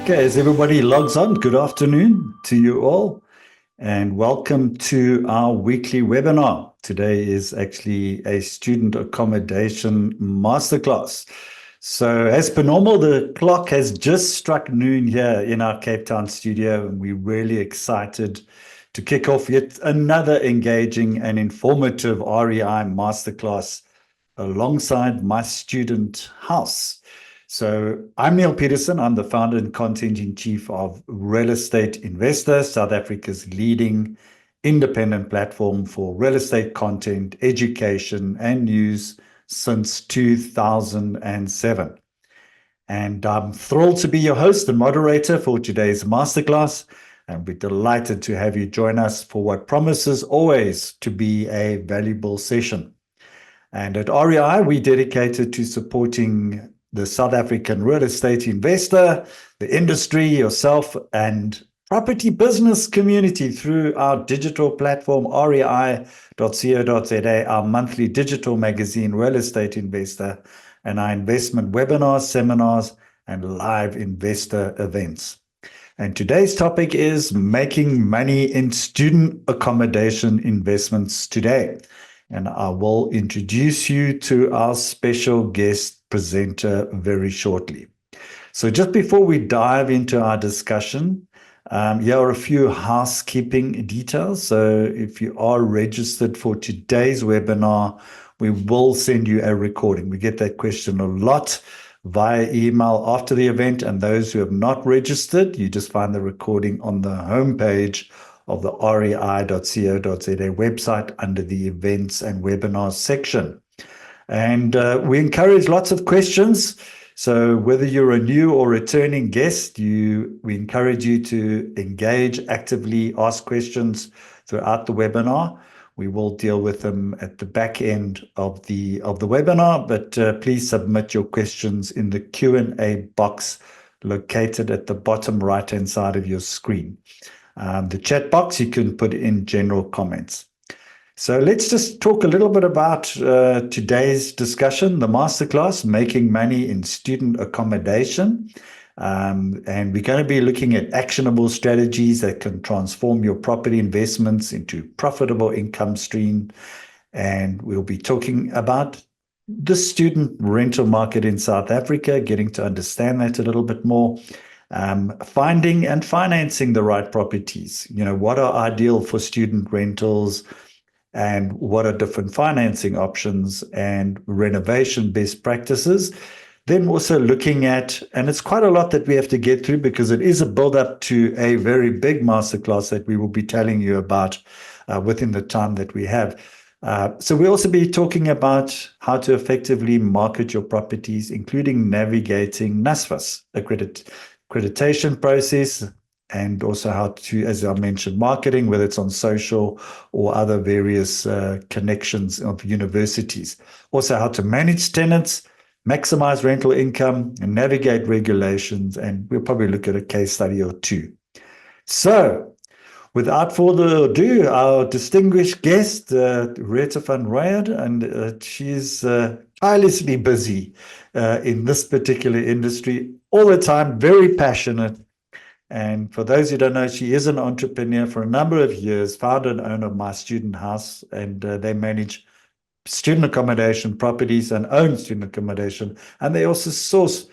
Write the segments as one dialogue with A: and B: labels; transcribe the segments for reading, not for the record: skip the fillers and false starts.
A: Okay, as everybody logs on, good afternoon to you all, and welcome to our weekly webinar. Today is actually a student accommodation masterclass. So as per normal, the clock has just struck noon here in our Cape Town studio, and we're really excited to kick off yet another engaging and informative REI masterclass alongside my student house. So I'm Neil Peterson. I'm the founder and content-in-chief of Real Estate Investor, South Africa's leading independent platform for real estate content, education, and news since 2007. And I'm thrilled to be your host and moderator for today's masterclass. And we're delighted to have you join us for what promises always to be a valuable session. And at REI, we're dedicated to supporting the South African real estate investor, the industry, yourself, and property business community through our digital platform, rei.co.za, our monthly digital magazine, Real Estate Investor, and our investment webinars, seminars, and live investor events. And today's topic is making money in student accommodation investments today. And I will introduce you to our special guest presenter very shortly. So just before we dive into our discussion, here are a few housekeeping details. So if you are registered for today's webinar, we will send you a recording. We get that question a lot via email after the event. And those who have not registered, you just find the recording on the homepage of the rei.co.za website under the events and webinars section. And we encourage lots of questions. So whether you're a new or returning guest, we encourage you to engage actively, ask questions throughout the webinar. We will deal with them at the back end of the webinar, but please submit your questions in the Q&A box located at the bottom right-hand side of your screen. The chat box, you can put in general comments. So let's just talk a little bit about today's discussion, the masterclass, Making Money in Student Accommodation. And we're going to be looking at actionable strategies that can transform your property investments into profitable income stream. And we'll be talking about the student rental market in South Africa, getting to understand that a little bit more. Finding and financing the right properties. What are ideal for student rentals, and what are different financing options and renovation best practices. Then also looking at, and it's quite a lot that we have to get through because it is a build up to a very big masterclass that we will be telling you about within the time that we have. So we'll also be talking about how to effectively market your properties, including navigating NSFAS accreditation process, and also how to, as I mentioned, marketing, whether it's on social or other various connections of universities. Also how to manage tenants, maximize rental income, and navigate regulations. And we'll probably look at a case study or two. So without further ado, our distinguished guest, Rita van Rooyen, and she's tirelessly busy in this particular industry all the time, very passionate. And for those who don't know, she is an entrepreneur for a number of years, founder and owner of My Student House, and they manage student accommodation properties and own student accommodation. And they also source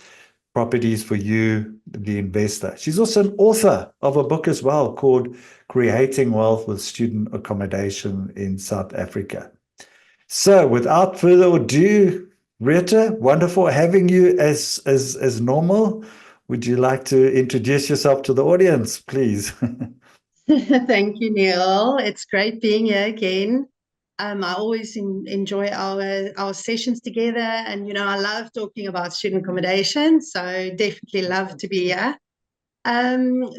A: properties for you, the investor. She's also an author of a book as well called Creating Wealth with Student Accommodation in South Africa. So without further ado, Rita, wonderful having you as normal. Would you like to introduce yourself to the audience, please?
B: Thank you, Neil. It's great being here again. I always enjoy our sessions together, and I love talking about student accommodation, so definitely love to be here.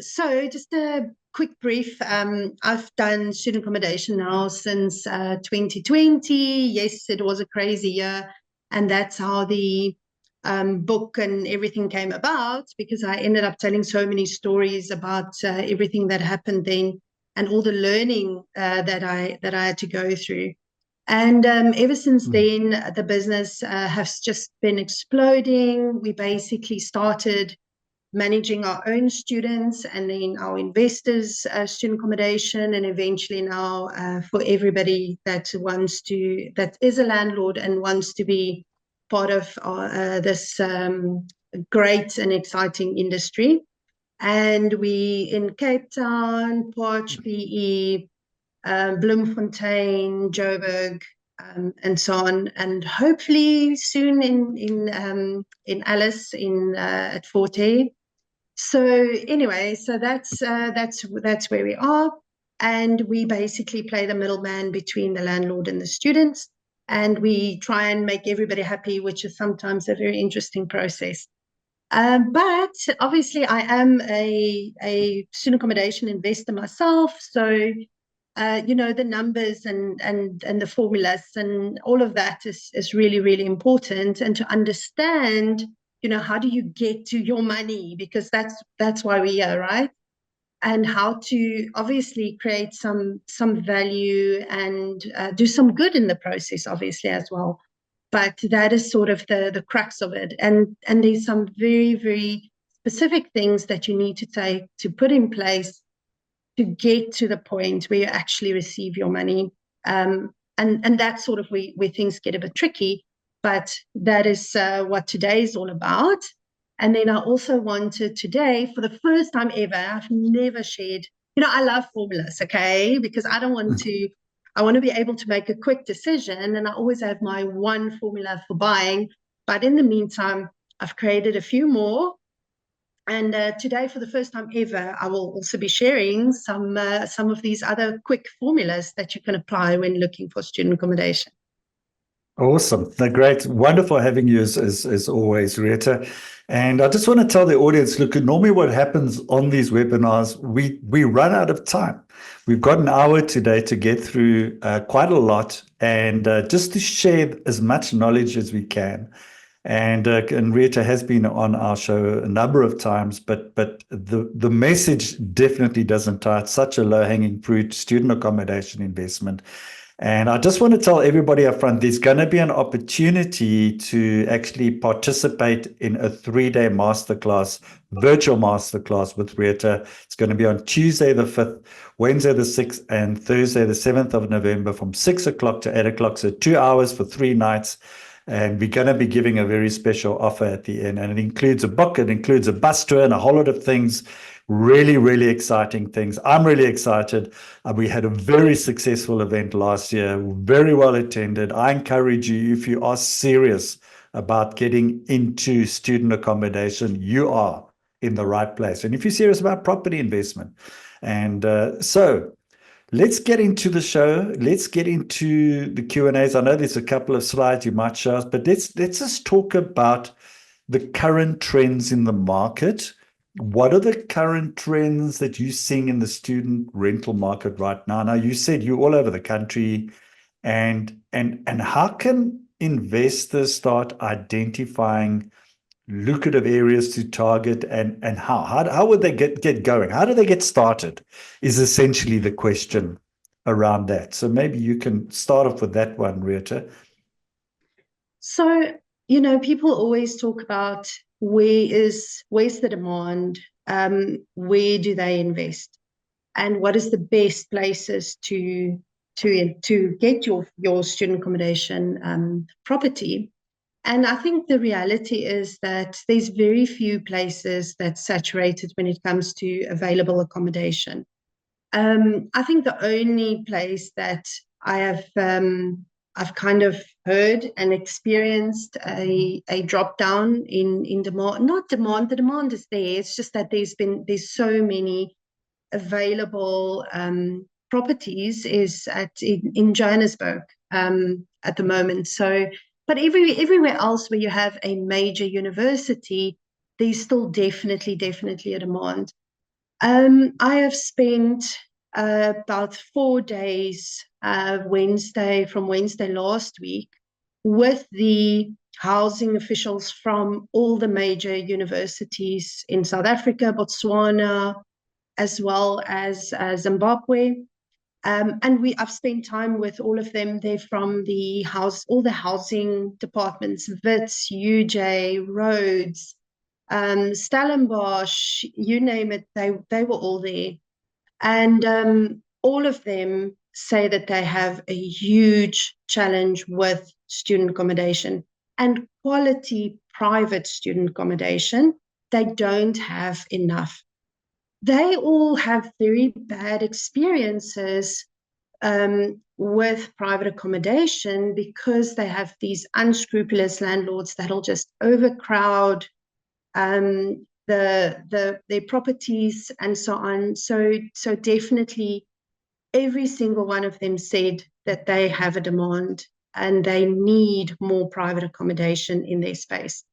B: So just a quick brief. I've done student accommodation now since 2020. Yes, it was a crazy year, and that's how the book and everything came about, because I ended up telling so many stories about everything that happened then and all the learning that I had to go through. And ever since then, the business has just been exploding. We basically started managing our own students and then our investors' student accommodation, and eventually now for everybody that is a landlord and wants to be part of this great and exciting industry. And we in Cape Town, Potch, PE, Bloemfontein, Joburg, and so on, and hopefully soon in Alice at Forte. So anyway, so that's where we are, and we basically play the middleman between the landlord and the students, and we try and make everybody happy, which is sometimes a very interesting process. But obviously, I am a student accommodation investor myself, so the numbers and the formulas and all of that is really, really important, and to understand, how do you get to your money, because that's why we're here, right? And how to obviously create some value and do some good in the process, obviously, as well. But that is sort of the crux of it, and there's some very, very specific things that you need to put in place to get to the point where you actually receive your money. And that's sort of where things get a bit tricky, but that is what today is all about. And then I also wanted today, for the first time ever, I've never shared, I love formulas, okay, because I want to be able to make a quick decision, and I always have my one formula for buying. But in the meantime, I've created a few more. And today, for the first time ever, I will also be sharing some of these other quick formulas that you can apply when looking for student accommodation.
A: Awesome. No, great. Wonderful having you as always, Rita. And I just want to tell the audience, look, normally what happens on these webinars, we run out of time. We've got an hour today to get through quite a lot, and just to share as much knowledge as we can. And Rita has been on our show a number of times, but the message definitely doesn't tie. It's such a low-hanging fruit, student accommodation investment. And I just want to tell everybody up front, there's going to be an opportunity to actually participate in a 3-day masterclass, virtual masterclass with Rita. It's going to be on Tuesday the 5th, Wednesday the 6th, and Thursday the 7th of November from 6 o'clock to 8 o'clock. So 2 hours for 3 nights. And we're going to be giving a very special offer at the end. And it includes a book, it includes a bus tour, and a whole lot of things. Really, really exciting things. I'm really excited. We had a very successful event last year, very well attended. I encourage you, if you are serious about getting into student accommodation, you are in the right place. And if you're serious about property investment. And so let's get into the show. Let's get into the Q&As. I know there's a couple of slides you might show us, but let's just talk about the current trends in the market. What are the current trends that you're seeing in the student rental market right now? Now, you said you're all over the country, and how can investors start identifying lucrative areas to target, and how would they get going? How do they get started is essentially the question around that. So maybe you can start off with that one, Rita.
B: So, people always talk about where's the demand, where do they invest, and what is the best places to get your student accommodation property. And I think the reality is that there's very few places that's saturated when it comes to available accommodation. I think the only place that I've kind of heard and experienced a drop down in demand, not demand, the demand is there. It's just that there's so many available properties is in Johannesburg at the moment. So, but everywhere else where you have a major university, there's still definitely a demand. I have spent about 4 days, from Wednesday last week, with the housing officials from all the major universities in South Africa, Botswana, as well as Zimbabwe. And I've spent time with all of them. They're from all the housing departments, Wits, UJ, Rhodes, Stellenbosch, you name it, they were all there. And all of them say that they have a huge challenge with student accommodation and quality private student accommodation. They don't have enough. They all have very bad experiences with private accommodation because they have these unscrupulous landlords that'll just overcrowd their properties and so on. So definitely every single one of them said that they have a demand and they need more private accommodation in their space.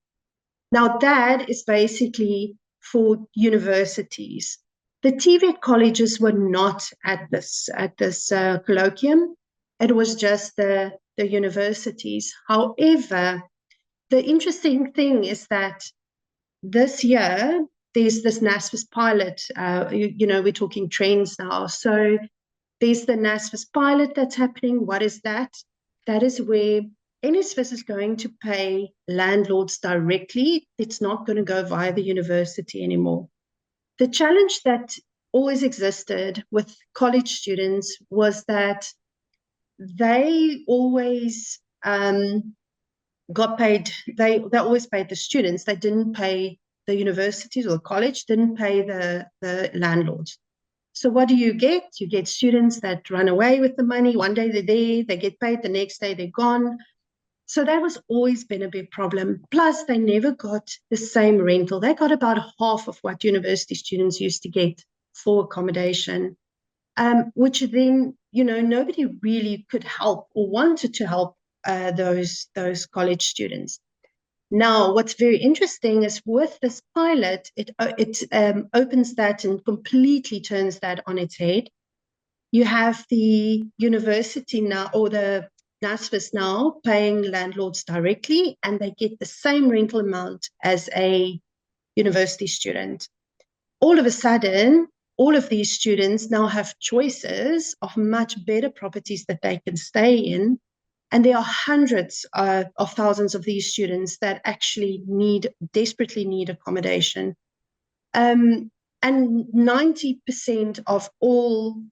B: Now that is basically for universities. The TVET colleges were not at this colloquium. It was just the universities. However, the interesting thing is that this year there's this NSFAS pilot. We're talking trends now. So there's the NSFAS pilot that's happening. What is that? That is where NSFAS is going to pay landlords directly. It's not going to go via the university anymore. The challenge that always existed with college students was that they always got paid, they always paid the students. They didn't pay the universities or the college, didn't pay the landlords. So what do you get? You get students that run away with the money. One day they're there, they get paid, the next day they're gone. So that was always been a big problem. Plus, they never got the same rental. They got about half of what university students used to get for accommodation, which then, nobody really could help or wanted to help those college students. Now, what's very interesting is with this pilot, it opens that and completely turns that on its head. You have the university now, or the NSFAS now, paying landlords directly, and they get the same rental amount as a university student. All of a sudden, all of these students now have choices of much better properties that they can stay in. And there are hundreds of thousands of these students that actually desperately need accommodation. And 90% of all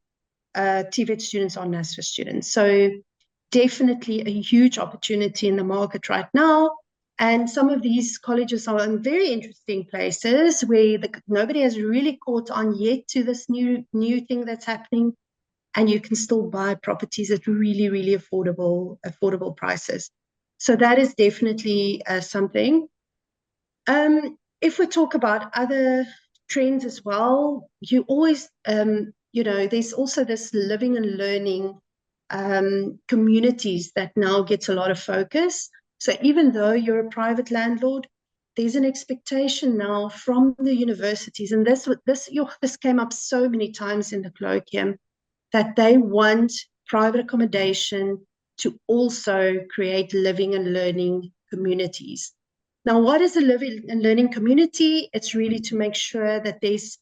B: TVET students are NSFAS students. So definitely a huge opportunity in the market right now. And some of these colleges are in very interesting places where nobody has really caught on yet to this new thing that's happening. And you can still buy properties at really, really affordable prices. So that is definitely something. If we talk about other trends as well, you always, there's also this living and learning communities that now gets a lot of focus. So even though you're a private landlord, there's an expectation now from the universities, and this came up so many times in the colloquium, that they want private accommodation to also create living and learning communities. Now, what is a living and learning community? It's really to make sure that there's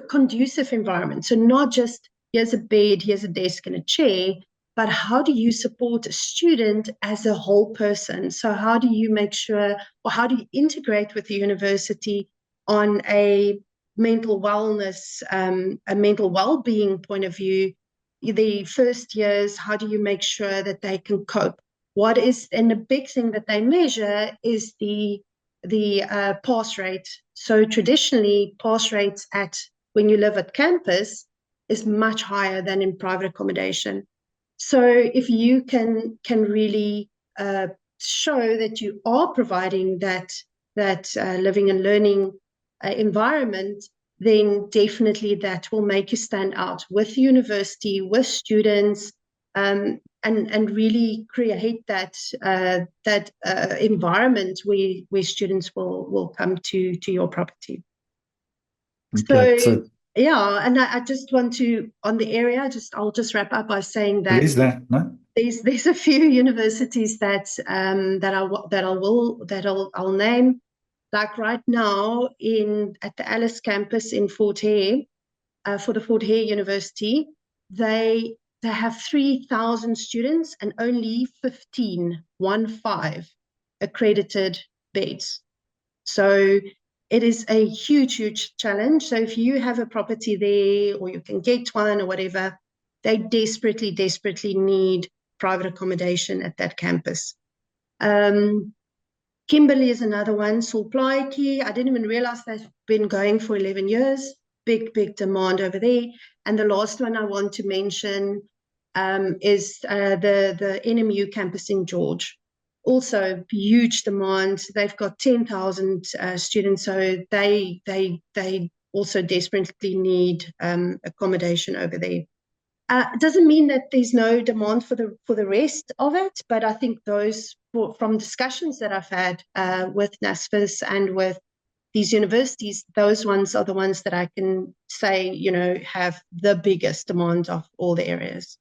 B: conducive environment. So not just here's a bed, here's a desk and a chair, but how do you support a student as a whole person? So how do you make sure, or how do you integrate with the university on a mental wellness, a mental well-being point of view? The first years, how do you make sure that they can cope? And the big thing that they measure is the pass rate. So traditionally, pass rates when you live at campus is much higher than in private accommodation. So if you can really show that you are providing that living and learning environment, then definitely that will make you stand out with the university, with students, and really create that environment where students will come to your property.
A: Okay,
B: So yeah, and I just want to, on the area, I'll just wrap up by saying that
A: please, no?
B: there's a few universities that I'll name. Like right now at the Alice campus in Fort Hare, for the Fort Hare University, they have 3,000 students and only 15 accredited beds. So it is a huge, huge challenge. So if you have a property there, or you can get one or whatever, they desperately, desperately need private accommodation at that campus. Kimberley is another one. Sulplaiki, I didn't even realize they've been going for 11 years. Big, big demand over there. And the last one I want to mention is the NMU campus in George. Also, huge demand. They've got 10,000 students, so they also desperately need accommodation over there. It doesn't mean that there's no demand for the rest of it, but I think those, from discussions that I've had with NSFAS and with these universities, those ones are the ones that I can say, have the biggest demand of all the areas.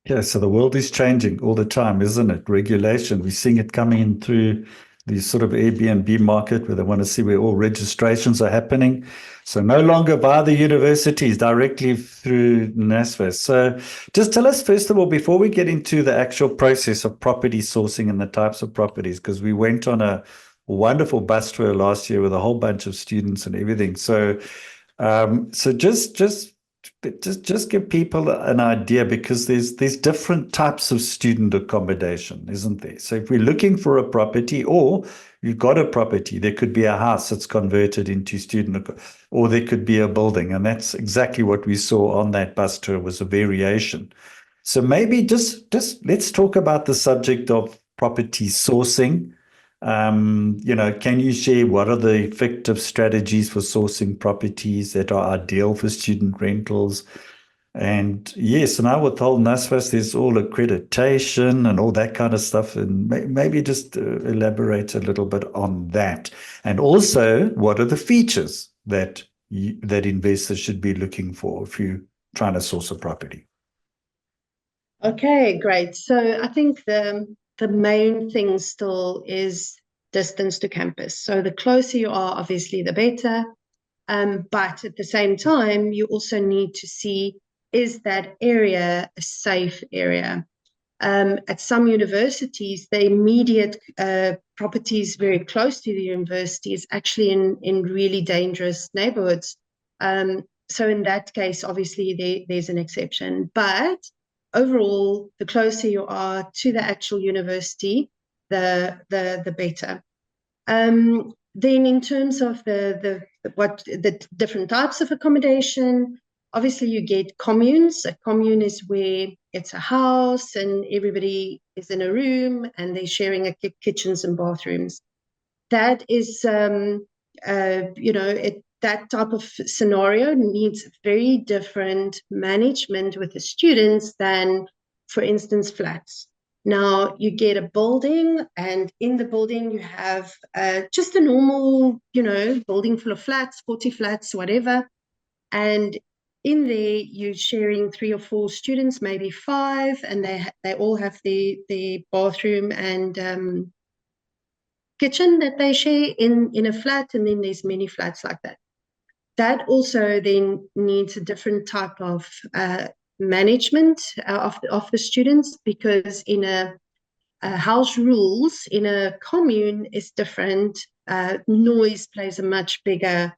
A: Yeah, so the world is changing all the time, isn't it? Regulation, we're seeing it coming in through the sort of Airbnb market where they want to see where all registrations are happening. So no longer via the universities, directly through NSFAS. So just tell us, first of all, before we get into the actual process of property sourcing and the types of properties, because we went on a wonderful bus tour last year with a whole bunch of students and everything. So just give people an idea, because there's different types of student accommodation, isn't there? So if we're looking for a property, or you've got a property, there could be a house that's converted into or there could be a building, and that's exactly what we saw on that bus tour, was a variation. So maybe just let's talk about the subject of property sourcing. Can you share what are the effective strategies for sourcing properties that are ideal for student rentals? And yes, and I would tell NSFAS there's all accreditation and all that kind of stuff. And maybe just elaborate a little bit on that. And also, what are the features that that investors should be looking for if you're trying to source a property?
B: Okay, great. So I think the main thing still is distance to campus. So the closer you are, obviously, the better. But at the same time, you also need to see, is that area a safe area? At some universities, the immediate properties very close to the university is actually in really dangerous neighborhoods. So in that case, obviously, there's an exception. But overall, the closer you are to the actual university, the better. Then in terms of the different types of accommodation, obviously you get communes. A commune is where it's a house and everybody is in a room and they're sharing kitchens and bathrooms. That is, that type of scenario needs very different management with the students than, for instance, flats. Now you get a building, and in the building you have just a normal, building full of flats, 40 flats, whatever. And in there you're sharing 3 or 4 students, maybe 5, and they all have the bathroom and kitchen that they share in a flat, and then there's many flats like that. That also then needs a different type of management of the students, because in a house rules in a commune is different. Noise plays a much bigger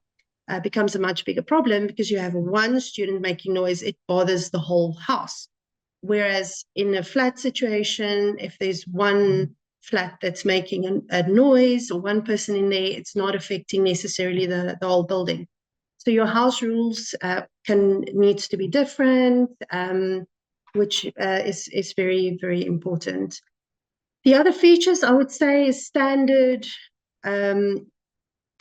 B: becomes a much bigger problem, because you have one student making noise, it bothers the whole house. Whereas in a flat situation, if there's one flat that's making a noise, or one person in there, it's not affecting necessarily the whole building. So your house rules needs to be different, which is very, very important. The other features I would say is standard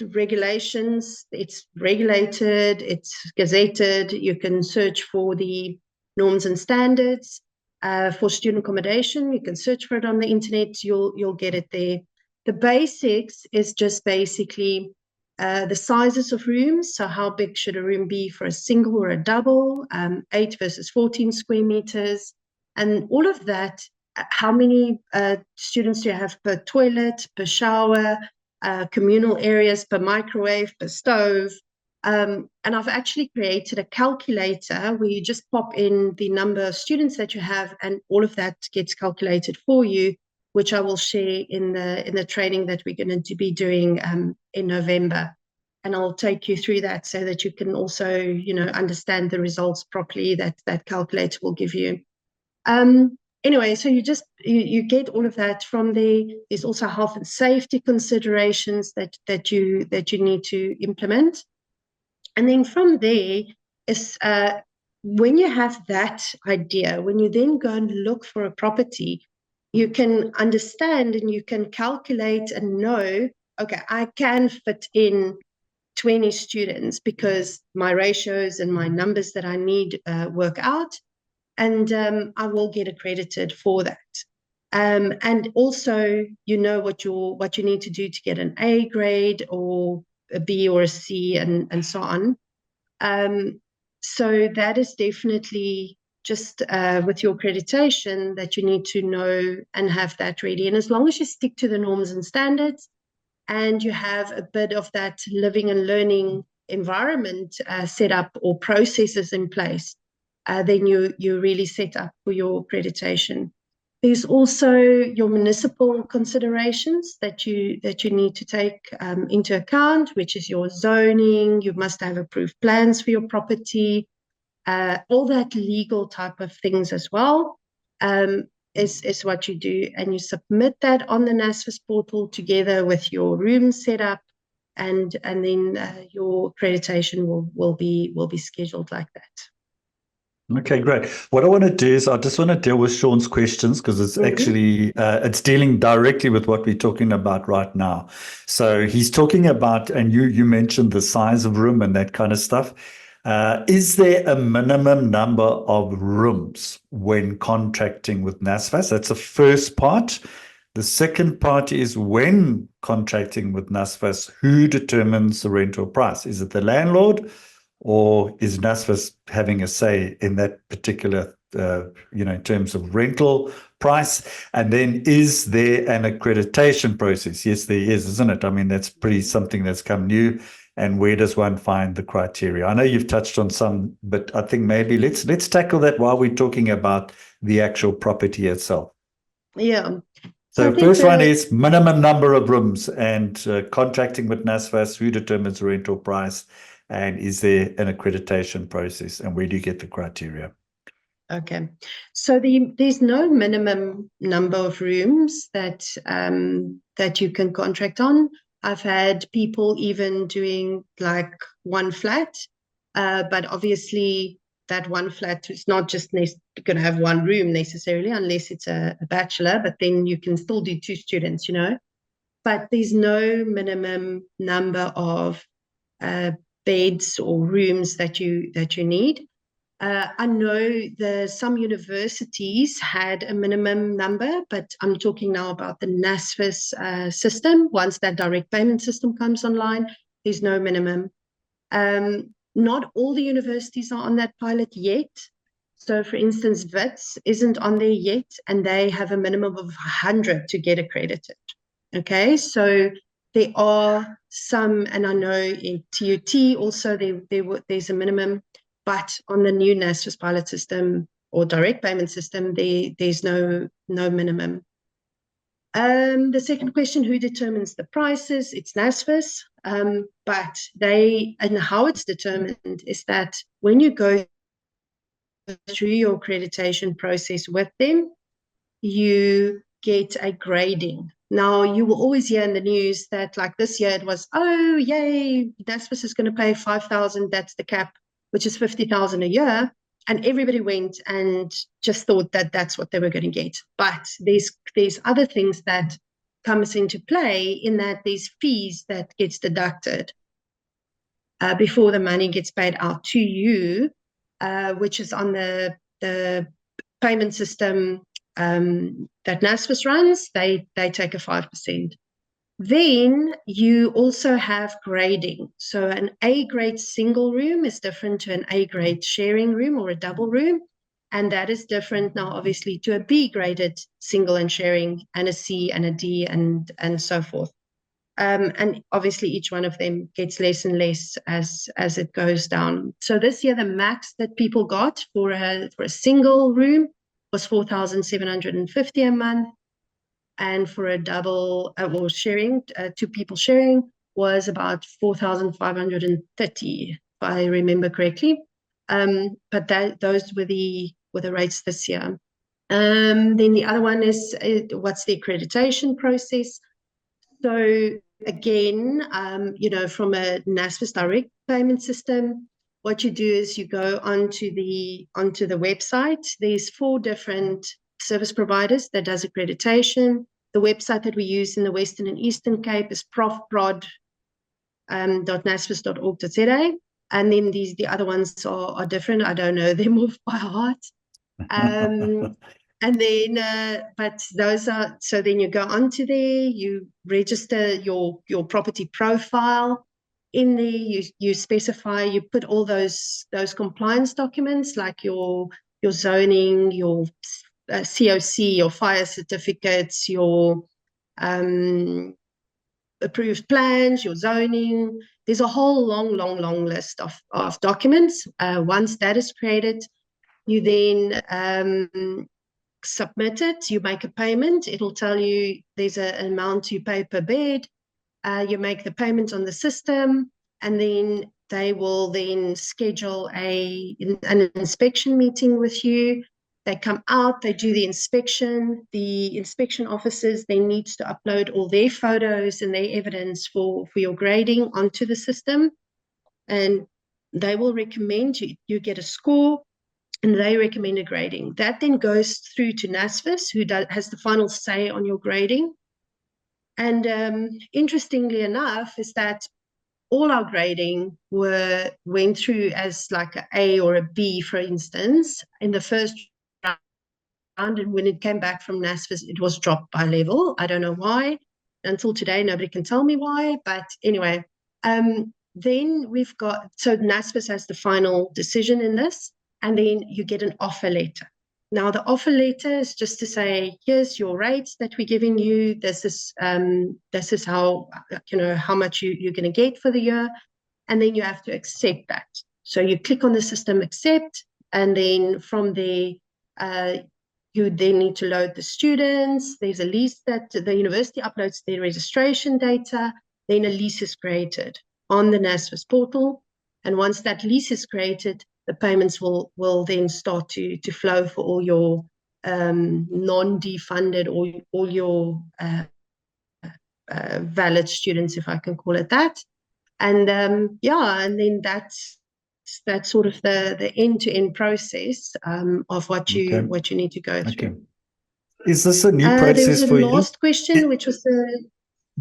B: regulations. It's regulated, it's gazetted. You can search for the norms and standards. For student accommodation, you can search for it on the internet. You'll get it there. The basics is just basically the sizes of rooms. So how big should a room be for a single or a double? 8 versus 14 square meters. And all of that, how many students do you have per toilet, per shower, communal areas, per microwave, per stove. And I've actually created a calculator where you just pop in the number of students that you have, and all of that gets calculated for you. which I will share in the training that we're going to be doing in November. And I'll take you through that so that you can also, understand the results properly that calculator will give you. Anyway, so you get all of that from there. There's also health and safety considerations that you need to implement. And then from there is when you have that idea, when you then go and look for a property, you can understand and you can calculate and know, okay, I can fit in 20 students because my ratios and my numbers that I need work out, and I will get accredited for that. And also, what you need to do to get an A grade or a B or a C and so on. So that is definitely just with your accreditation that you need to know and have that ready. And as long as you stick to the norms and standards and you have a bit of that living and learning environment set up or processes in place, then you're really set up for your accreditation. There's also your municipal considerations that you need to take into account, which is your zoning. You must have approved plans for your property, all that legal type of things as well. Is what you do, and you submit that on the NSFAS portal together with your room setup, and then your accreditation will be scheduled like that.
A: Okay, great. What I want to do is I just want to deal with Sean's questions because it's actually it's dealing directly with what we're talking about right now. So he's talking about, and you mentioned the size of room and that kind of stuff. Is there a minimum number of rooms when contracting with NSFAS? That's the first part. The second part is when contracting with NSFAS, who determines the rental price? Is it the landlord? Or is NSFAS having a say in that particular, in terms of rental price? And then is there an accreditation process? Yes, there is, isn't it? I mean, that's pretty something that's come new. And where does one find the criteria? I know you've touched on some, but I think maybe let's tackle that while we're talking about the actual property itself.
B: Yeah.
A: So first one is minimum number of rooms and contracting with NSFAS, who determines the rental price, and is there an accreditation process, and where do you get the criteria?
B: Okay, so there's no minimum number of rooms that you can contract on. I've had people even doing like one flat, but obviously that one flat is not just going to have one room necessarily, unless it's a bachelor, but then you can still do 2 students, But there's no minimum number of beds or rooms that you need. I know some universities had a minimum number, but I'm talking now about the NSFAS system. Once that direct payment system comes online, there's no minimum. Not all the universities are on that pilot yet. So, for instance, WITS isn't on there yet, and they have a minimum of 100 to get accredited. Okay, so there are some, and I know in TUT also there's a minimum, but on the new NSFAS pilot system or direct payment system, there's no minimum. The second question, who determines the prices? It's NSFAS, but and how it's determined is that when you go through your accreditation process with them, you get a grading. Now, you will always hear in the news that, like this year, it was, oh, yay, NSFAS is going to pay 5,000, that's the cap, which is 50,000 a year. And everybody went and just thought that that's what they were going to get. But there's other things that comes into play, in that there's fees that gets deducted before the money gets paid out to you, which is on the payment system that NSFAS runs. They take a 5%. Then you also have grading. So an A grade single room is different to an A grade sharing room or a double room. And that is different now, obviously, to a B graded single and sharing, and a C and a D and so forth. And obviously each one of them gets less and less as it goes down. So this year, the max that people got for a single room was 4,750 a month. and for a double or sharing, two people sharing, was about 4,530, if I remember correctly. But those were the rates this year. Then the other one is what's the accreditation process? So again, from a NSFAS direct payment system, what you do is you go onto the website. There's 4 different service providers that does accreditation. The website that we use in the Western and Eastern Cape is profprod.nasfas.org.za. And then the other ones are different. I don't know them off by heart. And then, but those are, so then you go onto there, you register your property profile. In there, you specify, you put all those compliance documents like your zoning, your COC, your fire certificates, your approved plans, your zoning. There's a whole long list of documents. Once that is created, you then submit it, you make a payment. It'll tell you there's an amount you pay per bed. You make the payment on the system, and then they will then schedule an inspection meeting with you. They come out, they do the inspection. The inspection officers then needs to upload all their photos and their evidence for your grading onto the system, and they will recommend you get a score, and they recommend a grading. That then goes through to NSFAS, who has the final say on your grading. And interestingly enough, is that all our grading went through as like an A or a B, for instance, in the first round. And when it came back from NSFAS, it was dropped by level. I don't know why. Until today, nobody can tell me why. But anyway, then we've got, so NSFAS has the final decision in this. And then you get an offer letter. Now, the offer letter is just to say, here's your rates that we're giving you. This is how, how much you're going to get for the year. And then you have to accept that. So you click on the system, accept, and then from there, you then need to load the students. There's a lease that the university uploads their registration data. Then a lease is created on the NSFAS portal. And once that lease is created, the payments will then start to flow for all your non-defunded or all your valid students, if I can call it that. And and then that's sort of the end-to-end process of what you need to go through.
A: Okay. Is this a new process for you?
B: There was a last question, which was the...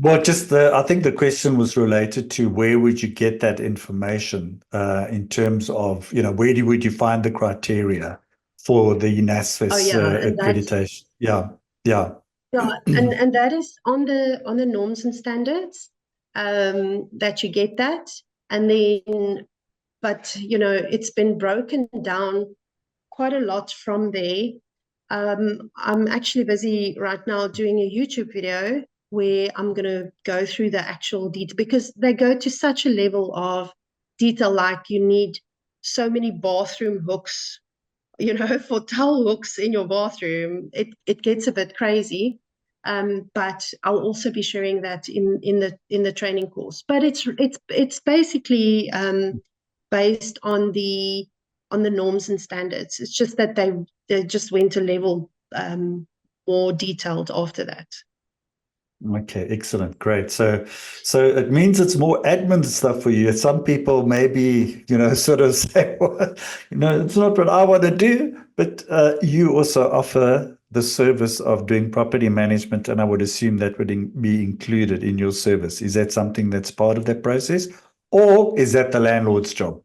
A: Well, I think the question was related to where would you get that information in terms of, where would you find the criteria for the NSFAS accreditation? Yeah.
B: Yeah, and that is on the norms and standards that you get that. And then, but, it's been broken down quite a lot from there. I'm actually busy right now doing a YouTube video where I'm going to go through the actual detail, because they go to such a level of detail, like you need so many bathroom hooks, for towel hooks in your bathroom. It gets a bit crazy. But I'll also be sharing that in the training course. But it's basically based on the norms and standards. It's just that they just went a level more detailed after that.
A: Okay, excellent. Great. So it means it's more admin stuff for you. Some people maybe, sort of say, well, it's not what I want to do, but you also offer the service of doing property management, and I would assume that would be included in your service. Is that something that's part of that process, or is that the landlord's job?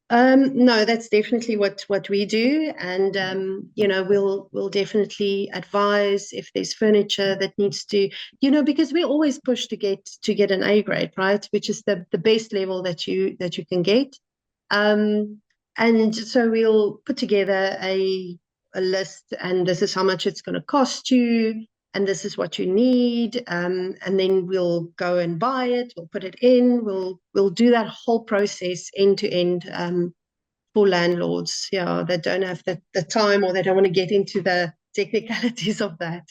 B: No, that's definitely what we do, and we'll definitely advise if there's furniture that needs to, because we always push to get an A grade, right, which is the best level that you can get, and so we'll put together a list, and this is how much it's going to cost you, and this is what you need, and then we'll go and buy it, we'll put it in, we'll do that whole process end to end for landlords, that don't have the time, or they don't want to get into the technicalities of that.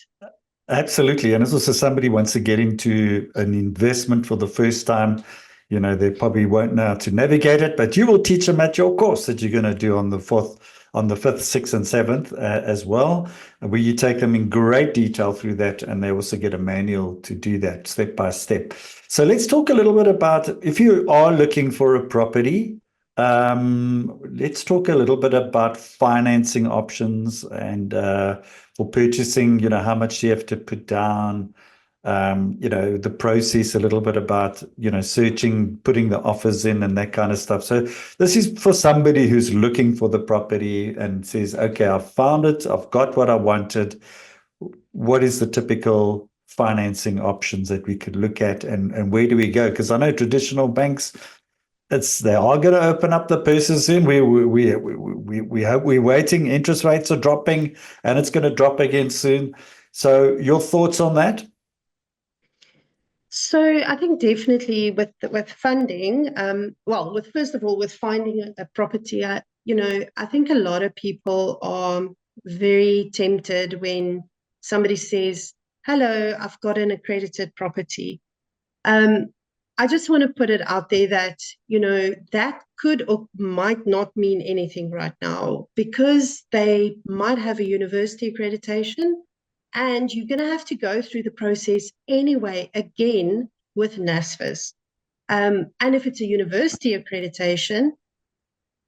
A: Absolutely. And as also somebody wants to get into an investment for the first time, they probably won't know how to navigate it, but you will teach them at your course that you're going to do on the fifth, sixth, and seventh as well, where you take them in great detail through that. And they also get a manual to do that step by step. So let's talk a little bit about if you are looking for a property. Let's talk a little bit about financing options and for purchasing, how much you have to put down, the process a little bit about, searching, putting the offers in and that kind of stuff. So this is for somebody who's looking for the property and says, okay, I've found it. I've got what I wanted. What is the typical financing options that we could look at and where do we go? Because I know traditional banks, they are going to open up the purses soon. We hope we're waiting. Interest rates are dropping, and it's going to drop again soon. So, your thoughts on that?
B: So I think definitely with funding, well, with first of all, with finding a property, I think a lot of people are very tempted when somebody says, "Hello, I've got an accredited property." Um, I just want to put it out there that, that could or might not mean anything right now because they might have a university accreditation and you're going to have to go through the process anyway, again, with NSFAS. And if it's a university accreditation,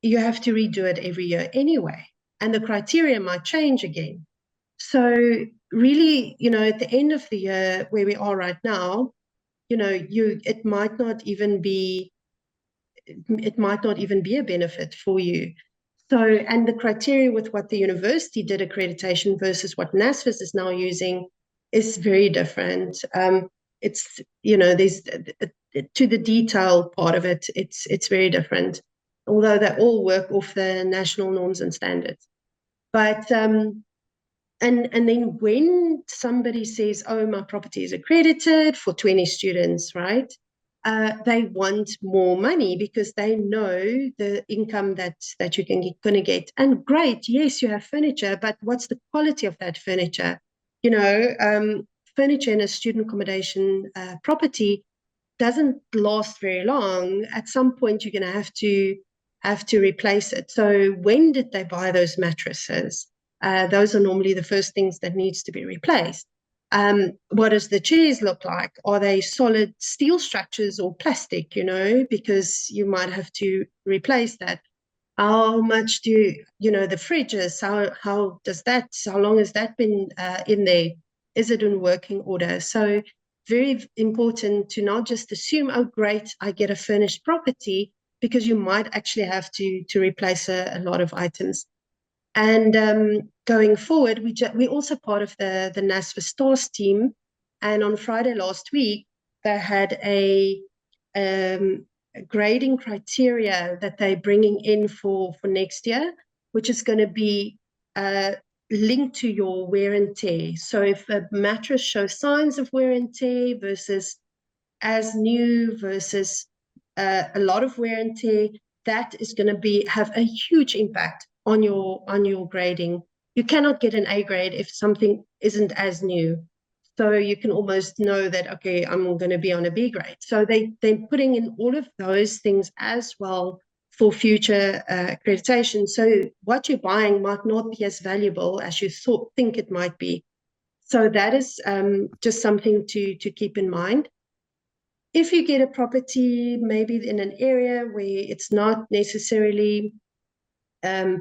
B: you have to redo it every year anyway. And the criteria might change again. So really, at the end of the year where we are right now, it might not even be a benefit for you. So, and the criteria with what the university did accreditation versus what NSFAS is now using is very different. It's, there's to the detail part of it, it's very different, although they all work off the national norms and standards. But and then when somebody says, "Oh, my property is accredited for 20 students," right? They want more money because they know the income that you going to get. And great, yes, you have furniture, but what's the quality of that furniture? Furniture in a student accommodation property doesn't last very long. At some point, you're going to have to replace it. So when did they buy those mattresses? Those are normally the first things that needs to be replaced. What does the chairs look like? Are they solid steel structures or plastic? Because you might have to replace that. How much the fridges? How long has that been in there? Is it in working order? So very important to not just assume, oh, great, I get a furnished property, because you might actually have to replace a lot of items. And going forward, we're also part of the NSFAS Stars team. And on Friday last week, they had a grading criteria that they're bringing in for next year, which is going to be linked to your wear and tear. So if a mattress shows signs of wear and tear versus as new versus a lot of wear and tear, that is going to have a huge impact on your grading. You cannot get an A grade if something isn't as new. So you can almost know that, okay, I'm going to be on a B grade. So they're putting in all of those things as well for future accreditation. So what you're buying might not be as valuable as you think it might be. So that is just something to keep in mind. If you get a property maybe in an area where it's not necessarily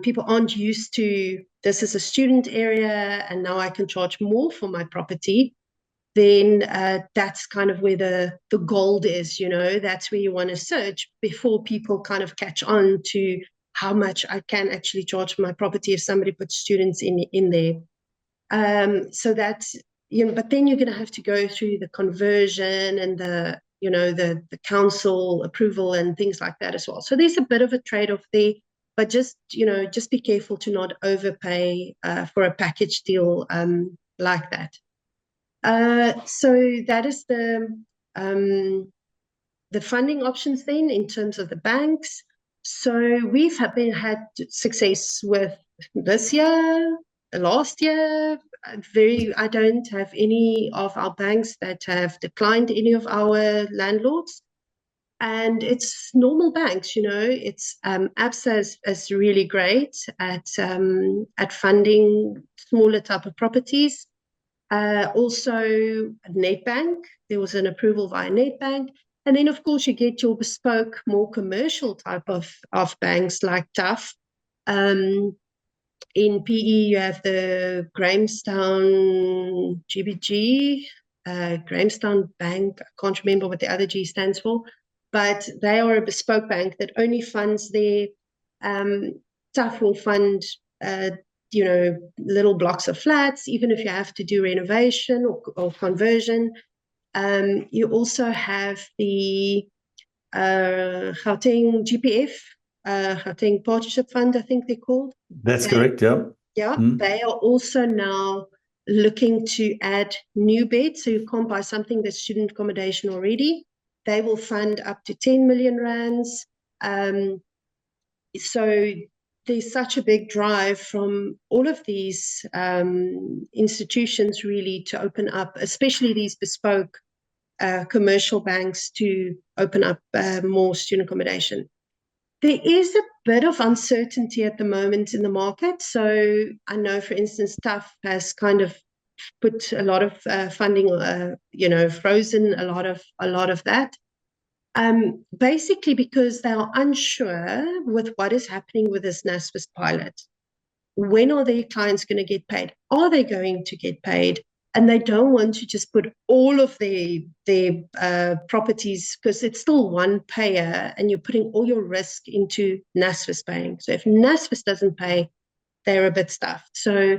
B: people aren't used to, this is a student area and now I can charge more for my property, then that's kind of where the gold is. That's where you want to search before people kind of catch on to how much I can actually charge for my property if somebody puts students in there. So that's, but then you're going to have to go through the conversion and the council approval and things like that as well. So there's a bit of a trade-off there, but just be careful to not overpay for a package deal like that. So that is the funding options then in terms of the banks. So we've had success with this year, last year, I don't have any of our banks that have declined any of our landlords. And it's normal banks, it's ABSA is really great at funding smaller type of properties. Also Nedbank, there was an approval via Nedbank. And then of course you get your bespoke, more commercial type of banks like TUF. In PE, you have the Grahamstown GBG, Grahamstown Bank. I can't remember what the other G stands for, but they are a bespoke bank that only funds their TUF will fund, little blocks of flats, even if you have to do renovation or conversion. You also have the Gauteng GPF, Gauteng Partnership Fund, I think they're called.
A: That's correct, yeah.
B: Yeah, they are also now looking to add new beds. So you can't buy something that's student accommodation already. They will fund up to 10 million rands. So there's such a big drive from all of these institutions really to open up, especially these bespoke commercial banks, to open up more student accommodation. There is a bit of uncertainty at the moment in the market. So I know, for instance, TUF has kind of put a lot of funding, frozen a lot of that. Basically because they are unsure with what is happening with this NSFAS pilot. When are their clients going to get paid? Are they going to get paid? And they don't want to just put all of their properties, because it's still one payer and you're putting all your risk into NSFAS paying. So if NSFAS doesn't pay, they're a bit stuffed. So,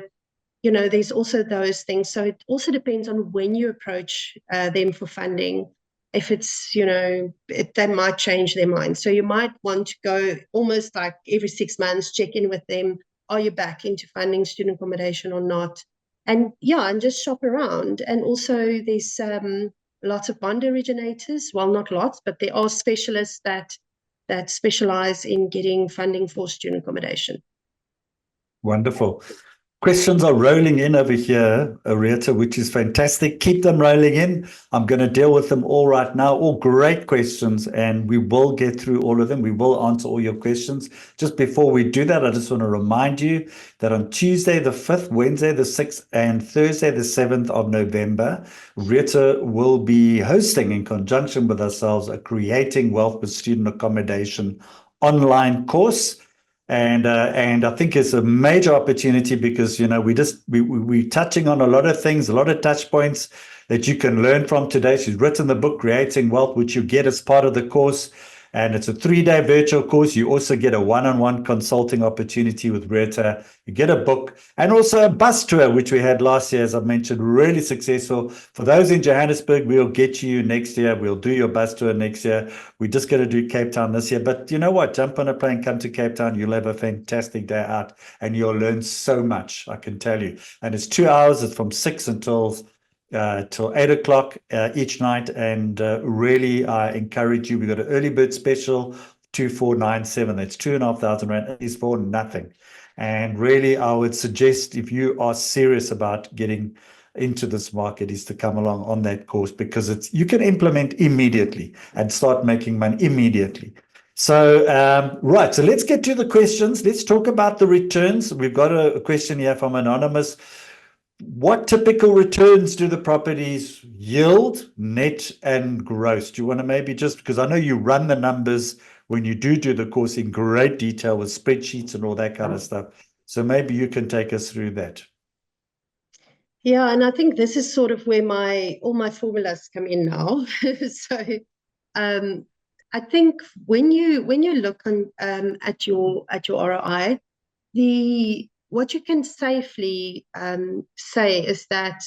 B: there's also those things. So it also depends on when you approach them for funding. If it's, they might change their mind. So you might want to go almost like every 6 months, check in with them. Are you back into funding student accommodation or not? And just shop around. And also there's lots of bond originators. Well, not lots, but there are specialists that specialize in getting funding for student accommodation.
A: Wonderful. Questions are rolling in over here, Arietta, which is fantastic. Keep them rolling in. I'm going to deal with them all right now. All great questions, and we will get through all of them. We will answer all your questions. Just before we do that, I just want to remind you that on Tuesday the 5th, Wednesday the 6th, and Thursday the 7th of November, Arietta will be hosting, in conjunction with ourselves, a Creating Wealth with Student Accommodation online course. And I think it's a major opportunity because, we're touching on a lot of things, a lot of touch points that you can learn from today. She's written the book, Creating Wealth, which you get as part of the course. And it's a 3-day virtual course. You also get a one-on-one consulting opportunity with Rita. You get a book and also a bus tour, which we had last year, as I mentioned, really successful. For those in Johannesburg, we'll get you next year. We'll do your bus tour next year. We're just going to do Cape Town this year. But you know what? Jump on a plane, come to Cape Town. You'll have a fantastic day out and you'll learn so much, I can tell you. And it's 2 hours. It's from 6 until 8 o'clock each night. And really, I encourage you. We've got an early bird special, 2497. That's 2,500 rand. Is for nothing. And really, I would suggest, if you are serious about getting into this market, is to come along on that course, because you can implement immediately and start making money immediately. So, right. So let's get to the questions. Let's talk about the returns. We've got a question here from Anonymous. What typical returns do the properties yield, net and gross? Do you want to maybe just, because I know you run the numbers when you do the course in great detail with spreadsheets and all that kind of stuff. So maybe you can take us through that.
B: Yeah, and I think this is sort of where all my formulas come in now. So I think when you look on at your ROI, what you can safely say is that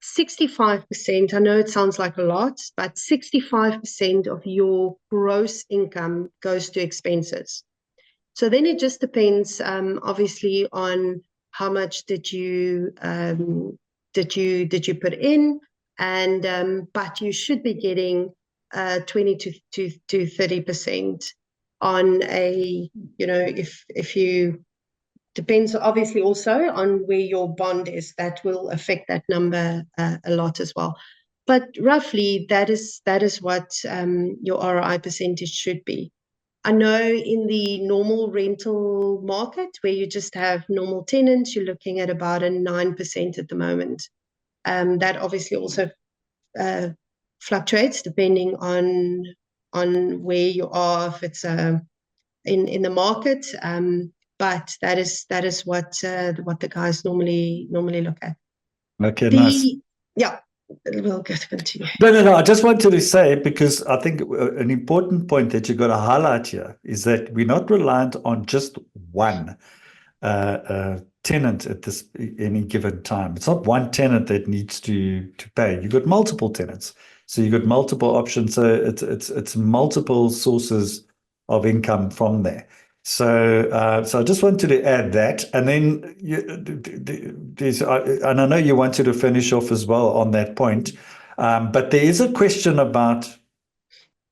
B: 65%, I know it sounds like a lot, but 65% of your gross income goes to expenses. So then it just depends, obviously, on how much did you put in, and but you should be getting 20 to 30% on a, if you depends obviously also on where your bond is. That will affect that number a lot as well. But roughly, that is what your ROI percentage should be. I know in the normal rental market where you just have normal tenants, you're looking at about a 9% at the moment. That obviously also fluctuates depending on where you are, if it's in the market. But that is what the guys normally look at.
A: Okay, nice.
B: The Yeah, we'll just continue.
A: No. I just wanted to say, because I think an important point that you've got to highlight here is that we're not reliant on just one tenant at this any given time. It's not one tenant that needs to pay. You've got multiple tenants, so you've got multiple options. So it's multiple sources of income from there. So I just wanted to add that, and then and I know you wanted to finish off as well on that point, but there is a question about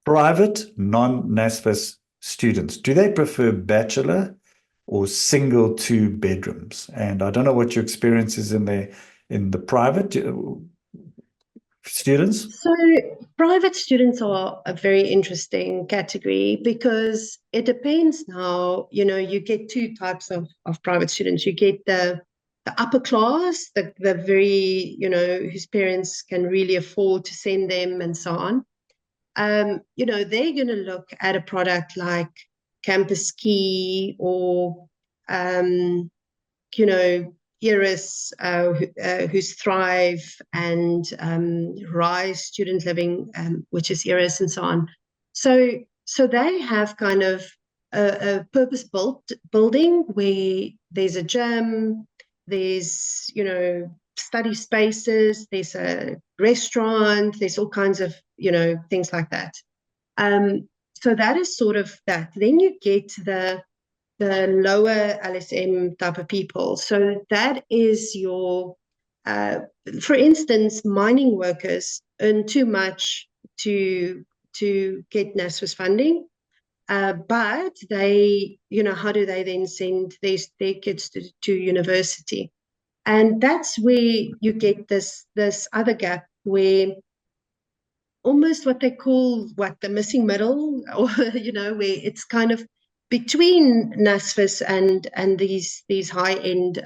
A: private non-NSFAS students. Do they prefer bachelor or single two bedrooms? And I don't know what your experience is in the private students.
B: So private students are a very interesting category because it depends now. You get two types of private students. You get the upper class, the very, whose parents can really afford to send them and so on. They're going to look at a product like Campus Key or Iris, who's Thrive, and Rise Student Living, which is Iris, and so on. So they have kind of a purpose-built building where there's a gym, there's study spaces, there's a restaurant, there's all kinds of things like that. So that is sort of that. Then you get the lower LSM type of people. So that is your, for instance, mining workers earn too much to get NSFAS funding, but they, how do they then send their kids to university? And that's where you get this other gap where almost what they call the missing middle, or where it's kind of between NSFAS and these high end